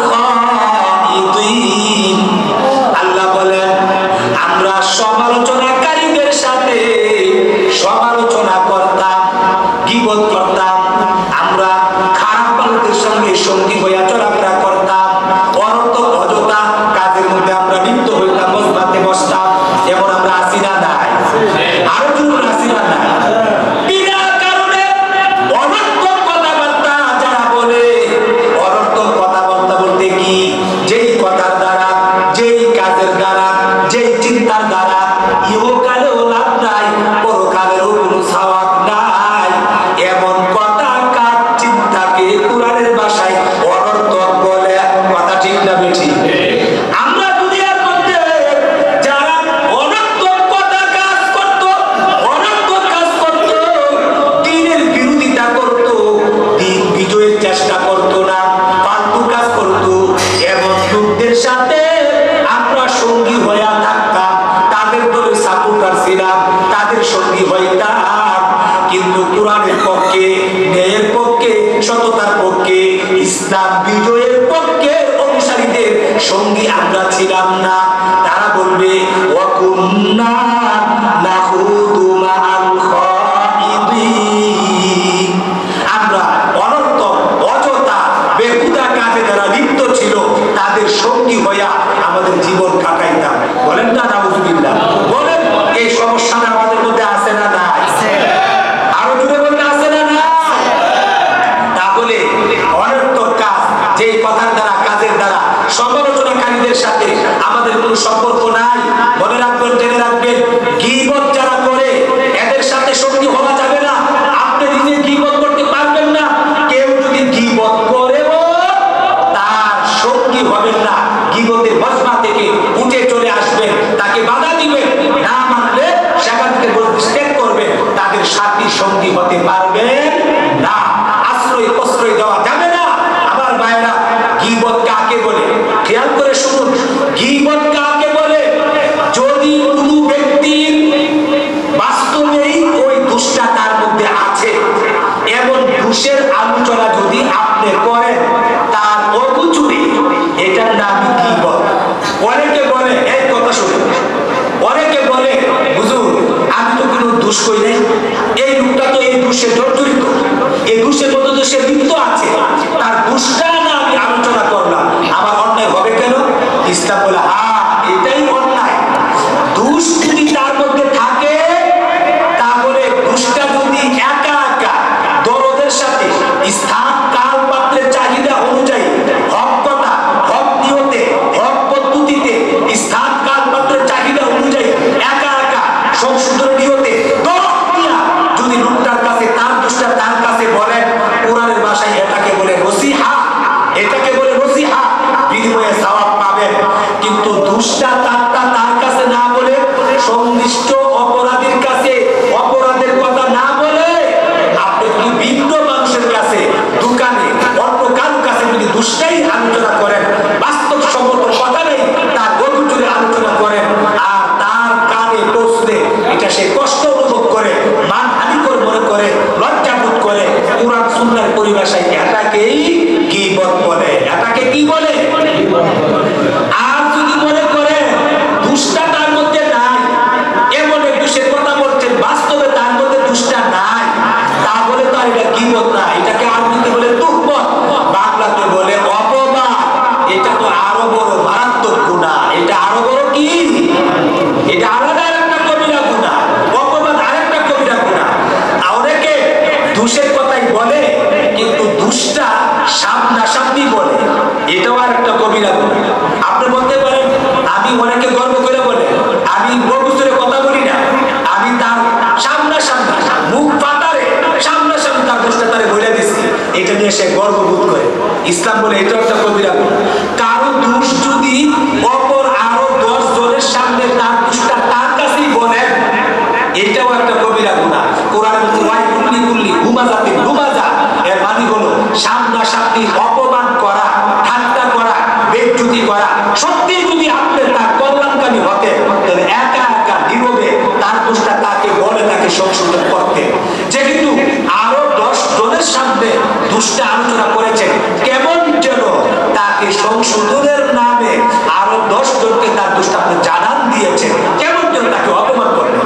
খাইদিন। আল্লাহ বলেন আমরা সমালোচনাকারীদের সাথে সমালোচনা করতাম, গীবত করতাম, আমরা খারাপ মানুষদের সঙ্গে সঙ্গী হইয়া চলাফেরা করতাম, অনর্থক অযথা কাজের মধ্যে আমরা লিপ্ত হইতাম, মসজিদে বসতাম। যেমন আমরা আসি না নাই, আরো জরুর আসি না নাই, বিনা কারণে অনর্থক কথাবার্তা যারা বলে। অনর্থক কথাবার্তা বলতে কি? যেই কথার দ্বারা, যেই কাজের দ্বারা, যেই চিন্তার দ্বারা ইহকালেও লাভ নাই, পরকালেও কোনো সওয়াব নাই, এমন কথা কাজ চিন্তাকে কুরআনের ভাষায় অনর্থক বলে। কথা ঠিক না বেঠিক? আমরা দুনিয়ার মধ্যে যারা অনর্থক কথা কাজ করত, অনর্থক কাজ করত, দ্বীনের বিরোধিতা করত, দ্বীন বিজয়ের চেষ্টা করত না, ফালতু কাজ করত, এমন লোকদের সাথে আমরা সঙ্গী হইয়া থাকতাম, তাদের দলে সাপোর্টার ছিলাম, তাদের সঙ্গী হইতাম। কিন্তু কোরআনের পক্ষে, ন্যায়ের পক্ষে, সততার পক্ষে, ইসলাম বিজয়ের পক্ষে অনুসারীদের সঙ্গী আমরা ছিলাম না। তারা বলবে ওয়া কুননা নাখুদু মা'আল খাইদিন, আমরা অনর্থক অযথা বেহুদা কাজে যারা লিপ্ত ছিল তাদের সঙ্গী হইয়া আমাদের জীবন কাটাইতাম। বলেন না নাউজুবিল্লাহ? বলেন এই সমস্যাটা আমাদের মধ্যে আছে না না? আরো জুড়ে বলতে আছে না না? তাহলে অনর্থক কাজ, যেই কথার দ্বারা, কাজের দ্বারা সমালোচনাকারীদের সাথে আমাদের কোনো সম্পর্ক নাই। মনে রাখবেন, জেনে রাখবেন, গীবত যারা করে এদের সাথে সঙ্গী হওয়া যাবে না। আপনি নিজে গীবত করতে পারবেন না, কেউ যদি গীবত করেও তার সঙ্গী হবেন না। গীবতের মজমা থেকে উঠে চলে আসবেন, তাকে বাধা দিবেন, না মানলে সেখান থেকে স্টেপ করবেন, তাদের সাথী সঙ্গী হতে পারবেন না। আশ্রয় প্রশ্রয় দেওয়া যাবে না। আমার ভাইরা, গীবত কাকে বলে? খেয়াল করে শুনুন, গীবত কাকে বলে? যদি কোনো ব্যক্তির বাস্তবেই ওই দুষ্টা তার মধ্যে আছে, এমন ঘুষের আলোচনা যদি আপনি করেন, তার অগুচুরি, এটার নামই গীবত। অনেকে বলে, এই কথা শুনুন, অনেকে বলে হুজুর আমি তো কোনো দোষ করি নাই, এই লোকটা তো এই দোষে জর্জরিত, এই দোষের মধ্যে তো সে লিপ্ত আছে, তার দোষটা না আমি আলোচনা করলাম, আমার অন্যায় হবে কেন? ইসলাম বলে হ্যাঁ এটাই অন্যায়। দোষ যদি তার মধ্যে থাকে নিয়তে যদি লোকটার কাছে তার দুষ্টা তার কাছে বলেন, কোরআনের ভাষায় এটাকে বলে নসিহা, এটাকে বলে নসিহা, বিনিময়ে সওয়াব পাবেন। কিন্তু দুষ্টা তারটা তার কাছে না বলে, সংশ্লিষ্ট অপরাধীর কাছে অপরাধের কথা না বলে, আপনি যদি ভিন্ন মানুষের কাছে, দোকানে, অন্য কারোর কাছে যদি দুষ্টাই আলোচনা করেন, বাস্তবসম্মত কথা নেই, তার গরু জুড়ে আলোচনা করেন, আর তার কানে পৌঁছলে এটা সে কষ্ট অনুভব করে, মানহানিকর মনে করে, লজ্জাবোধ করে, কোরআন সুন্নাহর পরিভাষায় এটাকেই গীবত বলে। এটাকে কি বলে? আর যদি মনে করে দুষ্টা তার মধ্যে নাই, এমন একটু সে কথা বলছেন, বাস্তবে তার মধ্যে দুষ্টা নাই, তাহলে তো আর এটা গীবত না, এটাকে আরবিতে বলে তুহমত, বাংলাতে বলে অপবাদ। এটা তো আরো বড় মারাত্মক গুনাহ। এটা আরো বড় কি? এটা আলাদা একটা কবিরা গুনাহ। অপবাদ আরেকটা কবিরা গুনাহ। অনেকে দোষের কথাই বলে, কিন্তু দুষ্টা সামনাসামনি বলে, এটাও আরেকটা কবিরা গুনাহ। আপনি বলতে পারেন, আমি অনেকে গর্ব করে বলে আমি বগুসরে কথা বলি না, আমি তার সামনাসামনি মুখ পাতারে সামনাসামনি তার দোষটা তারে বলে দিচ্ছি, এটা নিয়ে সে গর্ববোধ করে। ইসলাম বলে এটাও একটা কবিরা গুনাহ। কারো দোষ যদি অপর আরো 10 জনের সামনে তার দোষটা তার কাছেই বলেন, এটাও একটা কবিরা গুনাহ। কোরআনে বলছে ওয়াই কুল্লি কুল্লি হুমাজাতিন লুমাজা, এর মানে হলো সামনাসামনি অপমান করা, ঠাট্টা করা, বেইজ্জতি করা। সত্যি যদি আপনি তার কল্যাণকামী হতেন, তাহলে একা একা নীরবে তার দোষটা তাকে বলে তাকে সংশোধন করতে। যেহেতু আরো 10 জনের সামনে দোষটা আলোচনা করেছেন, কেমন যেন তাকে সংশোধনের নামে আরো 10 জনকে তার দোষটা আপনি জানান দিয়েছেন, কেমন যেন তাকে অপমান করলেন।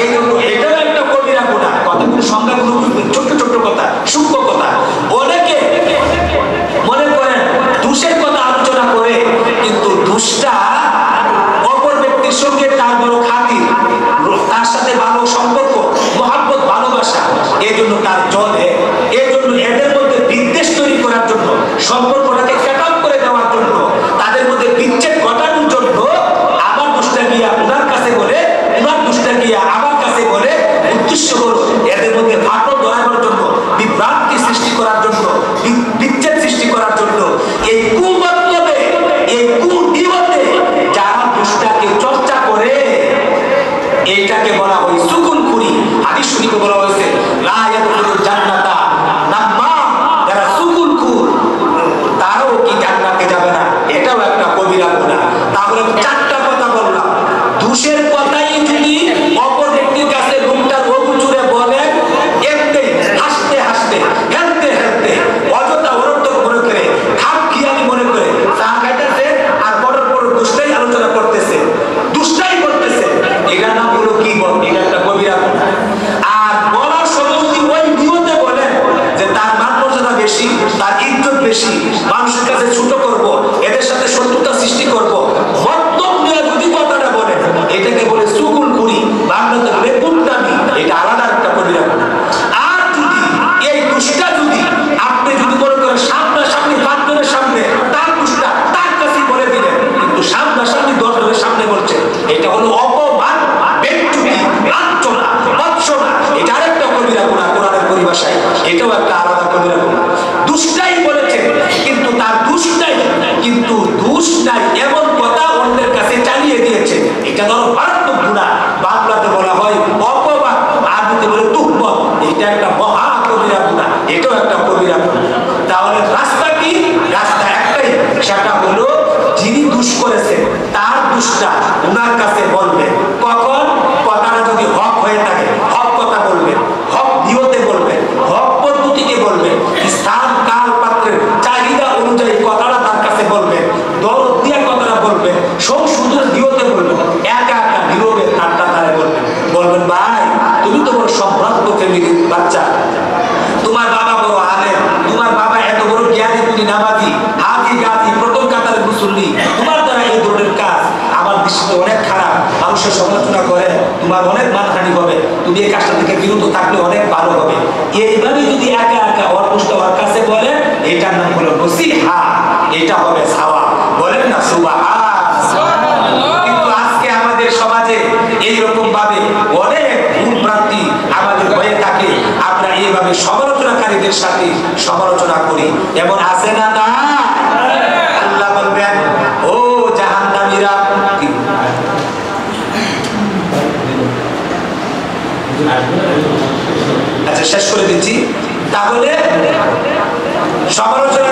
এই জন্য এটাও একটা কবিরা গুনাহ। কতগুলো সংজ্ঞাগুলো বুঝবেন, ছোট্ট ছোট্ট কথা, সূক্ষ্ম কথা। অনেকে মনে করেন দোষের কথা আলোচনা করে, কিন্তু দোষটা অপর ব্যক্তির সঙ্গে তার বড় খাতির, তার সাথে ভালো সম্পর্ক, মহব্বত, ভালোবাসা, এই জন্য তার জলে, এই জন্য এদের মধ্যে বিদ্বেষ তৈরি করার জন্য, সম্পর্কটাকে কাটাপ করে দেওয়ার জন্য, তাদের মধ্যে বিচ্ছেদ ঘটানোর জন্য আমার দোষটা গিয়া ওনার কাছে বলে, ওনার দোষটা গিয়া আমার কাছে বলে, উদ্দেশ্য হলো এদের মধ্যে ফাটল ধরানোর জন্য, বিভ্রান্তি সৃষ্টি করার জন্য, বিচ্ছেদ সৃষ্টি করার জন্য। এই কুমতলবে, এই কুনিয়তে যারা দোষটাকে চর্চা করে, এইটাকে বলা হয় সুকুনখুরি। হাদিস শরীফে বলা হয়েছে লা ইয়াদখুলুল জান্নাতা নাম্মাম, যারা সুকুনখুর তারাও কি জান্নাতে যাবে না। এটাও একটা কবিরা গুনাহ। তাহলে 4টা কথা বললাম। দোষের কথাই যদি অপর ব্যক্তির কাছে লোকটা রঘু জুড়ে বলেন, এমনি হাসতে হাসতে, হেলতে হেলতে, অযথা অনর্থক মনে করে, খাপ খিয়ালি মনে করে চা খাইতেছে আর পরের পর দোষটাই আলোচনা করতেছে, দোষটাই করতেছে, এটার নাম হলো কি বল? এটা একটা কবিরা গুনাহ। আর বলার সময় যদি ওই নিয়তে বলেন যে তার মান মর্যাদা বেশি, তার ইজ্জত বেশি, মানুষের কাছে ছোট করব, এদের সাথে শত্রুতা সৃষ্টি করব, মতলব নিয়ে যদি কথাটা বলেন, এটাকে বলে সুকুনখুরি, বাংলাতে বলে কুটনামি। এটা আলাদা একটা কবিরা গুনাহ। আর যদি এই দোষটা যদি আপনি যদি মনে করেন সামনাসামনি 5 জনের সামনে তার দোষটা তার কাছেই বলে দিলেন, কিন্তু সামনাসামনি 10 জনের সামনে বলছেন, এটা হলো অপমান, বেইজ্জতি, লাঞ্ছনা, বঞ্চনা। এটা আরেকটা কবিরা গুনাহ কোরআনের পরিভাষায়। এটাও একটা আলাদা কবিরা গুনাহ। দোষটাই বলেছেন, কিন্তু তার দোষটাই, কিন্তু দোষ নাই এমন কথা অন্যের কাছে চালিয়ে দিয়েছে, এটা ধরো মারাত্মক গুনাহ। বাংলাতে বলা হয় অপবাদ, আরবিতে বলে তুহমত। এটা একটা মহা কবিরা গুনাহ, এটাও একটা কবিরা গুনাহ। তাহলে রাস্তা কি? রাস্তা একটাই, সেটা হলো যিনি দোষ করেছেন তার দোষটা ওনার কাছে বলবেন। কখন? কথাটা যদি হক হয়ে থাকে, হক কথা বলবেন, হক নিয়তে বলবেন, হক পদ্ধতিকে বলবেন, স্থান কাল পাত্রের চাহিদা অনুযায়ী কথাটা তার কাছে বলবেন, দরদ দিয়ে কথাটা বলবেন, সংশোধনের নিয়তে বলবেন, একা একা নীরবে ঠাট্টা তারে বলবেন। বলবেন ভাই তুমি তো বড় সম্ভ্রান্ত ফ্যামিলির বাচ্চা, তোমার বাবা বড় আলেম, তোমার বাবা এত বড় জ্ঞানী, তুমি নামাজি, হাজি গাজি, প্রথম কাতারে মুসল্লি, তোমার দ্বারা এই ধরনের কাজ আমার দৃষ্টিতে অনেক খারাপ, মানুষের সমালোচনা করে, তোমার অনেক মানহানি হবে, তুমি এই কাজটা থেকে বিরত থাকলে অনেক ভালো হবে। এইভাবে যদি একা একা ওর কাছে বলে, এটার নাম হলো নসিহা, এটা হবে সওয়াব। বলেন না সুবহানাল্লাহ। কিন্তু আজকে আমাদের আমাদের সমাজে এইরকম ভাবে অনেক ভুলভ্রান্তি আমাদের হয়ে থাকে। আমরা এইভাবে সমালোচনাকারীদের সাথে সমালোচনা করি, এমন আছে না? না, আল্লাহ বলবেন ও জাহান্নামীরা, আচ্ছা শেষ করে দিচ্ছি। তাহলে সমালোচনা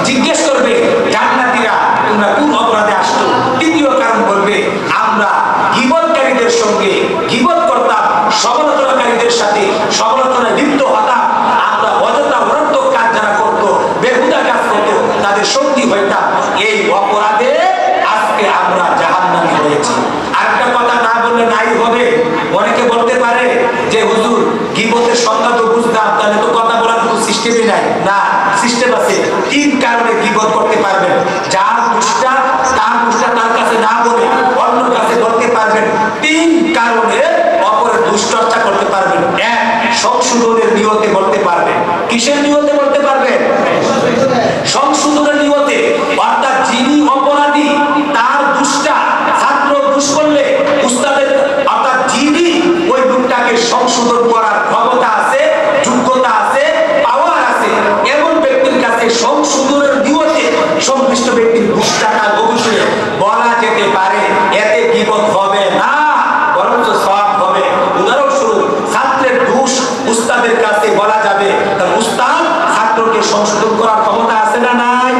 জিজ্ঞেস করবে জান্নাতীরা তোমরা কোন অপরাধে আসছো। তৃতীয় কারণ বলবে আমরা গীবতকারীদের সঙ্গে গীবত করতাম, সমালোচনাকারীদের সাথে সমালোচনায় লিপ্ত হতাম। আমরা অযথা অনর্থক কাজ যারা করতো, বেহুদা কাজ করতো, তাদের সঙ্গী হইতাম। এই অপরাধে আজকে আমরা জাহান্নামী হয়েছি। আরেকটা কথা না বললে নাই হবে। অনেকে বলতে পারে যে হুজুর গীবতের সংজ্ঞা তো বুঝতাম, তাহলে তো কথা বলার কোনো সিস্টেমই নাই। না, সিস্টেম আছে। 3 কারণে গীবত করতে পারবেন। যার দুষ্টা তার কাছে না বলে অন্য কাছে বলতে পারবেন। 3 কারণে অপরের দুশ্চর্চা করতে পারবেন। 1, সংশোধনের নিয়তে বলতে পারবেন। কিসের নিয়তে বলতে পারবেন? সংশোধনের নিয়তে। অর্থাৎ যিনি অপরাধী তার দুষ্টা ছাত্র দুষ করলে উস্তাদের, অর্থাৎ যিনি ওই লোকটাকে সংশোধন করার ক্ষমতা আছে, যোগ্যতা আছে, পাওয়ার আছে, এমন ব্যক্তির কাছে সংশোধনের নিয়তে সংশ্লিষ্ট ব্যক্তির দুষ্টাটা অবশ্যই বলা যেতে পারে। এতে গীবত হবে না, বরঞ্চ সওয়াব হবে। উদাহরণস্বরূপ ছাত্রের দোষ উস্তাদের কাছে বলা যাবে, কারণ উস্তাদ ছাত্রকে সংশোধন করার ক্ষমতা আছে না নাই?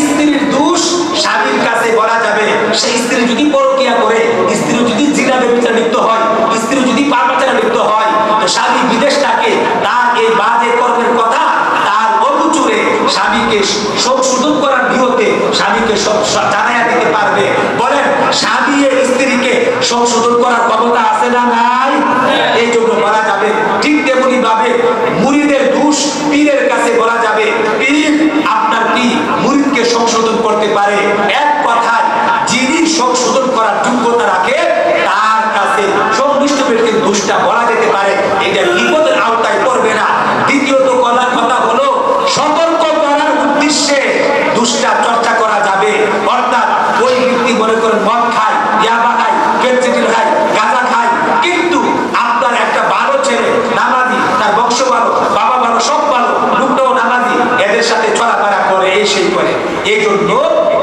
স্ত্রীর দোষ স্বামীর কাছে বলা যাবে। সেই স্ত্রী যদি পরকিয়া করে, স্ত্রী যদি জিনা ব্যভিচারে লিপ্ত হয়, স্ত্রী যদি পাপাচারে লিপ্ত হয়, তো স্বামী বিদেশ থাকে, তার এই বাজে কর্মের কথা তার অগোচরে স্বামীকে সংশোধন করার নিয়তে স্বামীকে জানাইয়া দিতে পারবে। বলেন স্বামী স্ত্রীকে সংশোধন করার ক্ষমতা আছে না নাই? এই জন্য বলা যাবে। ঠিক তেমনি ভাবে মুরিদের দোষ পীরের কাছে বলা যাবে। পীর আপনার কি মুরিদকে সংশোধন করতে পারে। এক কথায় যিনি সংশোধন করার যোগ্যতা রাখে তার কাছে সংশ্লিষ্ট ব্যক্তির দোষটা বলা যেতে পারে। এটা বিপদের আওতায় পড়বে না। দ্বিতীয়ত কথা হলো সতর্ক করার উদ্দেশ্যে দুষ্টা চর্চা করা যাবে। অর্থাৎ ওই ব্যক্তি মনে করেন মদ খায়, ইয়াবা খায়, ফেন্সিডিল খায়, গাঁজা খায়, কিন্তু আপনার একটা ভালো ছেলে নামাজি, তার বংশ ভালো, বাবা ভালো, সব ভালো, লোকটাও নামাজি, এদের সাথে চলাফেরা করে, এই সেই করে। এই জন্য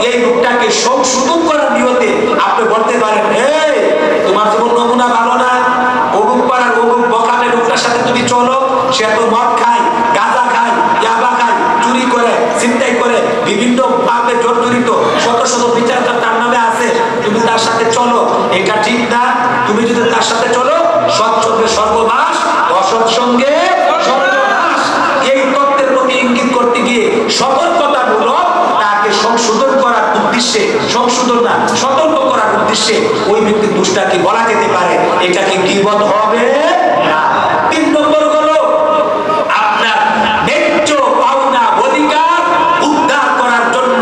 এই লোকটাকে সংশোধন করার নিয়তে আপনি বলতে পারেন এই তোমার যেমন নমুনা ভালো না, অমুক পাড়ার অমুক বখাটে লোকটার সাথে তুমি চলো, সে তো মদ খায়, গাঁজা খায়, ইয়াবা খায়, চুরি করে, ছিনতাই করে, বিভিন্ন পাপে জর্জরিত, শত শত বিচার তার নামে আছে, তুমি তার সাথে চলো, এটা ঠিক না। তুমি যদি তার সাথে চলো, সৎসঙ্গে সর্বনাশ, অসৎসঙ্গে সর্বনাশ। এই তত্ত্বের প্রতি ইঙ্গিত করতে গিয়ে সতর্কতামূলক তাকে সংশোধন করার উদ্দেশ্যে, সংশোধন না সতর্ক করার উদ্দেশ্যে ওই ব্যক্তির দুষ্টাকে বলা যেতে পারে। এটা কি গীবত হবে না। 3 নম্বর হলো আপনার ন্যায্য পাওনা অধিকার উদ্ধার করার জন্য।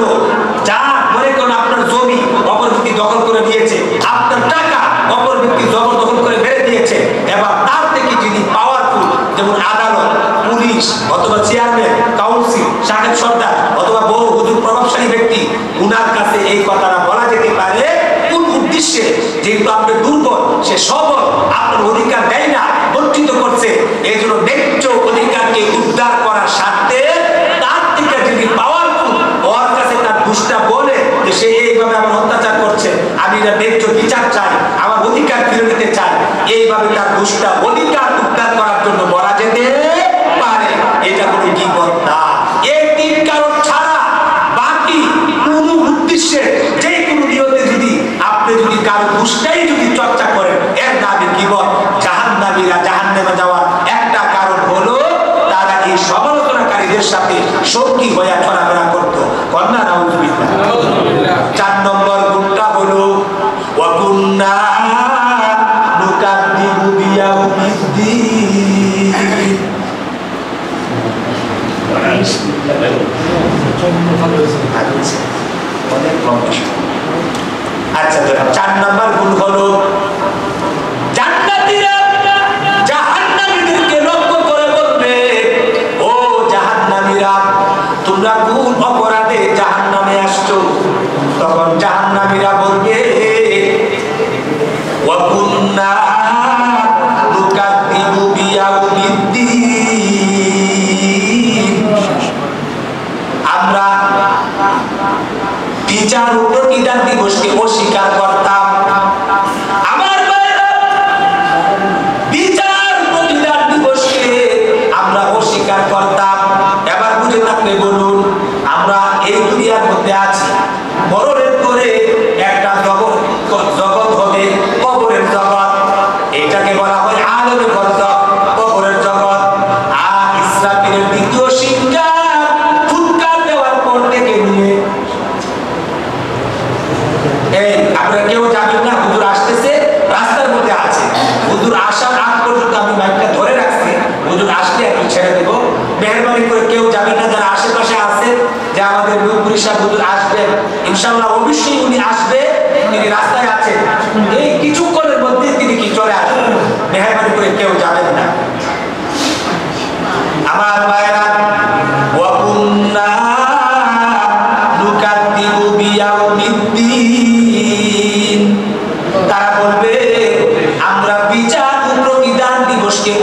যা মনে করেন আপনার জমি অপর ব্যক্তি দখল করে নিয়েছে, আপনার টাকা অপর ব্যক্তি জবরদখল করে মেরে দিয়েছে, এবার তার থেকে যদি পাওয়ারফুল, যেমন আদালত, পুলিশ অথবা চেয়ারম্যান, কাউন্সিল, সাহেব সর্দার অথবা বড় হুজুর প্রভাবশালী ব্যক্তি, উনার কাছে এই কথাটা বলা যেতে পারে। কোন উদ্দেশ্যে? যেহেতু আপনি দুর্বল, সে সবল, আপনার অধিকার দেয় না, বঞ্চিত করছে। এই জন্য ন্যায্য অধিকারকে উদ্ধার করার স্বার্থে তার থেকে যদি পাওয়ারফুল ওর কাছে তার দুষ্টা বলে যে সে এইভাবে আমার অত্যাচার করছে, আমি এটা ন্যায্য বিচার চাই, আমার অধিকার ফিরে নিতে চাই, এইভাবে তার দুষ্টা অধিকার উদ্ধার করার জন্য বলা যেতে পারে। এটা কোনো গীবত না। এই 3 কারণ ছাড়া বাকি কোন উদ্দেশ্যে যে কোনো নিয়তে যদি আপনি যদি কারো দুষ্টাই যদি চর্চা করেন, এর নামে গীবত। জাহান্নামীরা জাহান্নামে যাওয়ার একটা কারণ হলো তারা এই সমালোচনাকারীদের সাথে সঙ্গী হয়ে চলাফেরা করতো। কন্যা নাউজুবিল্লাহ। 4 নম্বর গুণটা হলো ওয়াকুন্না নুকাদ্দিবু বিয়াউমিদ্দিন। আচ্ছা, 4 নম্বর গুণ হলো জান্নাতীরা জাহান্নামীদেরকে লক্ষ্য করে বলবে, ও জাহান্নামীরা তোমরা কোন অপরাধে জাহান্নামে আসছো? তখন জাহান্নামীরা বলবে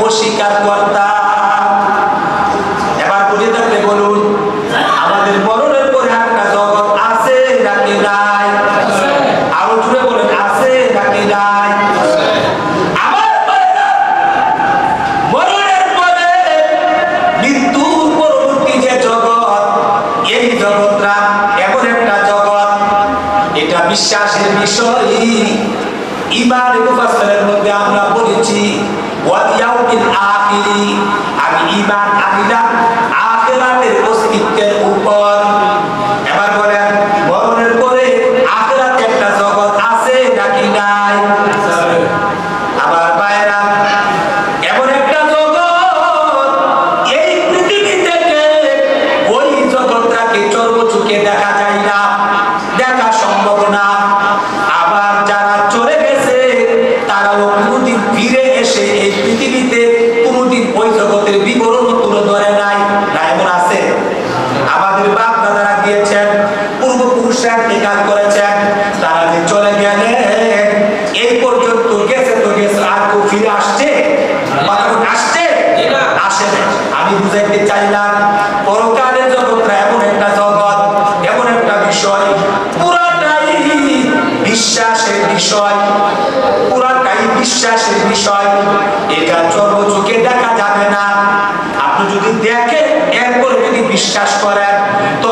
অস্বীকার করতাম। এবার বুঝে থাকলে বলুন, আমাদের মরণের পরে একটা জগৎ আছে নাকি নাই? আরো জুড়ে বলেন, আছে নাকি নাই? আমার মরণের পরে মৃত্যুর পরবর্তী যে জগৎ, এই জগৎটা এমন একটা জগৎ, এটা বিশ্বাসের বিষয়। ইমানের মুফাসসিরের মধ্যে আমরা বলেছি ওয়াল ইয়াউমিল আখির, আমি ঈমান আনিলাম আখিরাতের অস্তিত্বের উপর। এবার বলেন, মরণের পরে আখিরাতে একটা জগৎ আছে নাকি নাই? আবার পায়রা এমন একটা জগৎ, এই পৃথিবী থেকে ওই জগৎটাকে চর্মচোখে দেখা যায় না, দেখা সম্ভব না। আবার যারা চলে গেছে তারাও কোনোদিন ফিরে এসে এই পৃথিবীতে কোনোদিন ওই জগতের বিবরণ তুলে ধরে নাই। না এমন আছে? আমাদের বাপ দাদারা গিয়েছেন, পূর্বপুরুষরা ইন্তেকাল করেছেন, তারা যে চলে গেলেন এই পর্যন্ত গেছে তো গেছে, আর কেউ ফিরে আসছে? আসছে? আসে না। আমি বুঝাইতে চাইলাম পরকালের জগৎটা এমন একটা জগৎ, এমন একটা বিষয়, পুরাটাই বিশ্বাসের বিষয়, পুরাটাই বিশ্বাসের বিষয়। এটা চর্মচোখে দেখা যাবে না। আপনি যদি দেখেন, এরপরে যদি বিশ্বাস করেন, তো